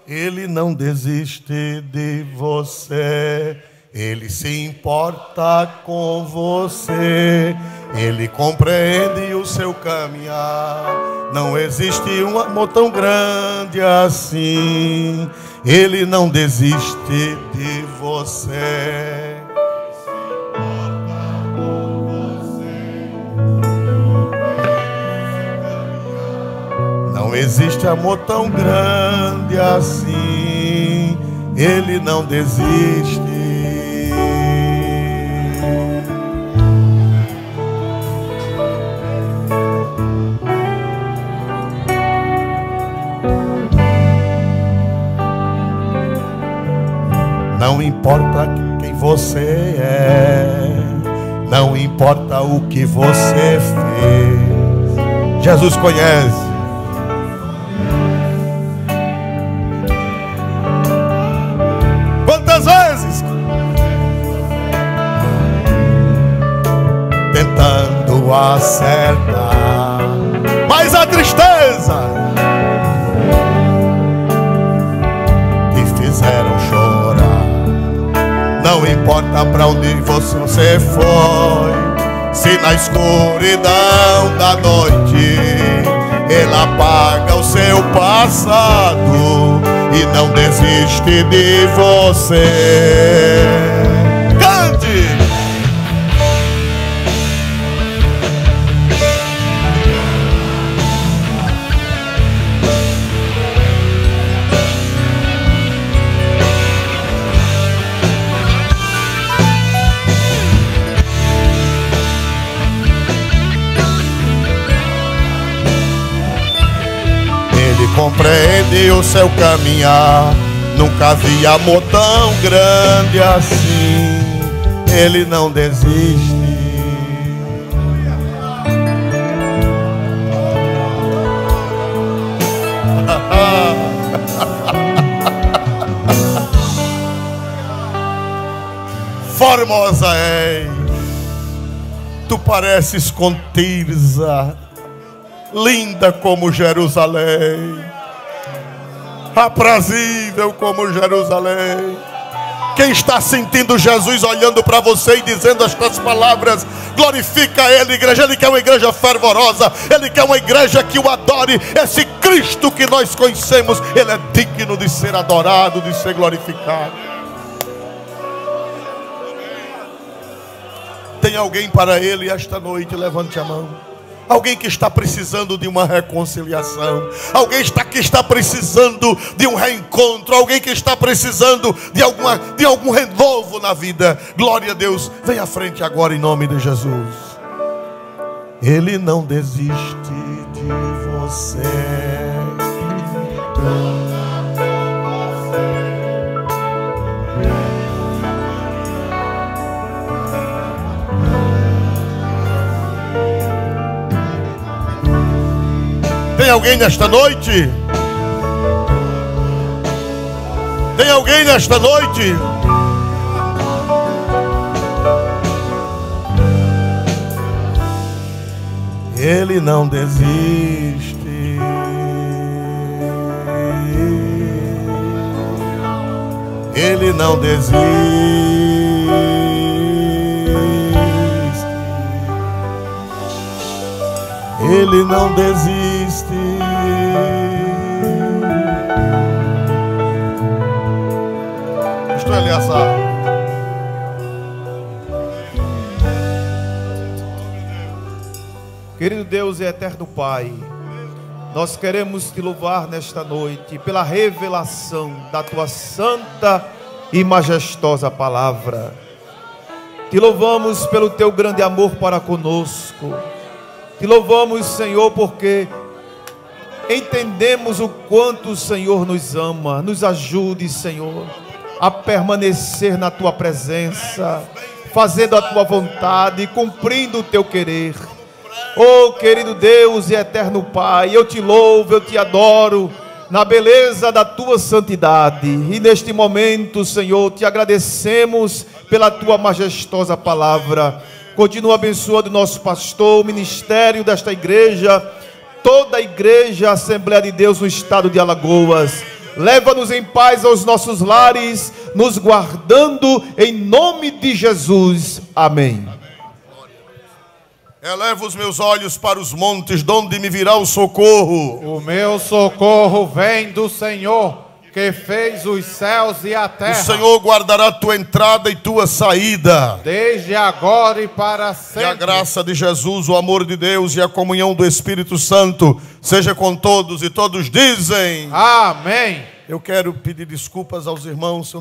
Ele não desiste de você. Ele se importa com você. Ele compreende o seu caminhar. Não existe um amor tão grande assim. Ele não desiste de você. Não existe amor tão grande assim. Ele não desiste. Não importa quem você é, não importa o que você fez, Jesus conhece. Quantas vezes tentando acertar, mas a tristeza te fizeram chorar. Não importa para onde você foi, se na escuridão da noite Ele apaga o seu passado e não desiste de você. Cante! compreende o seu caminhar. Nunca vi amor tão grande assim. Ele não desiste. Formosa és, tu pareces com Tirsa, linda como Jerusalém, aprazível como Jerusalém. Quem está sentindo Jesus olhando para você e dizendo estas palavras, glorifica Ele, igreja. Ele quer uma igreja fervorosa, Ele quer uma igreja que o adore. Esse Cristo que nós conhecemos, Ele é digno de ser adorado, de ser glorificado. Tem alguém para Ele esta noite? Levante a mão. Alguém que está precisando de uma reconciliação, alguém que está precisando de um reencontro, alguém que está precisando de algum renovo na vida. Glória a Deus, vem à frente agora em nome de Jesus. Ele não desiste de você. Tem alguém nesta noite? Tem alguém nesta noite? Ele não desiste. Ele não desiste. Ele não desiste. Pastor Eliassar. Querido Deus e eterno Pai, nós queremos te louvar nesta noite pela revelação da tua santa e majestosa palavra. Te louvamos pelo teu grande amor para conosco. Te louvamos, Senhor, porque entendemos o quanto o Senhor nos ama. Nos ajude, Senhor, a permanecer na tua presença, fazendo a tua vontade, cumprindo o teu querer. Oh, querido Deus e eterno Pai, eu te louvo, eu te adoro na beleza da tua santidade. E neste momento, Senhor, te agradecemos pela tua majestosa palavra. Continua abençoando o nosso pastor, o ministério desta igreja, toda a igreja, a Assembleia de Deus no estado de Alagoas. Leva-nos em paz aos nossos lares, nos guardando em nome de Jesus. Amém. Elevo os meus olhos para os montes, de onde me virá o socorro. O meu socorro vem do Senhor, que fez os céus e a terra. O Senhor guardará tua entrada e tua saída, desde agora e para sempre. E a graça de Jesus, o amor de Deus e a comunhão do Espírito Santo seja com todos, e todos dizem: amém. Eu quero pedir desculpas aos irmãos.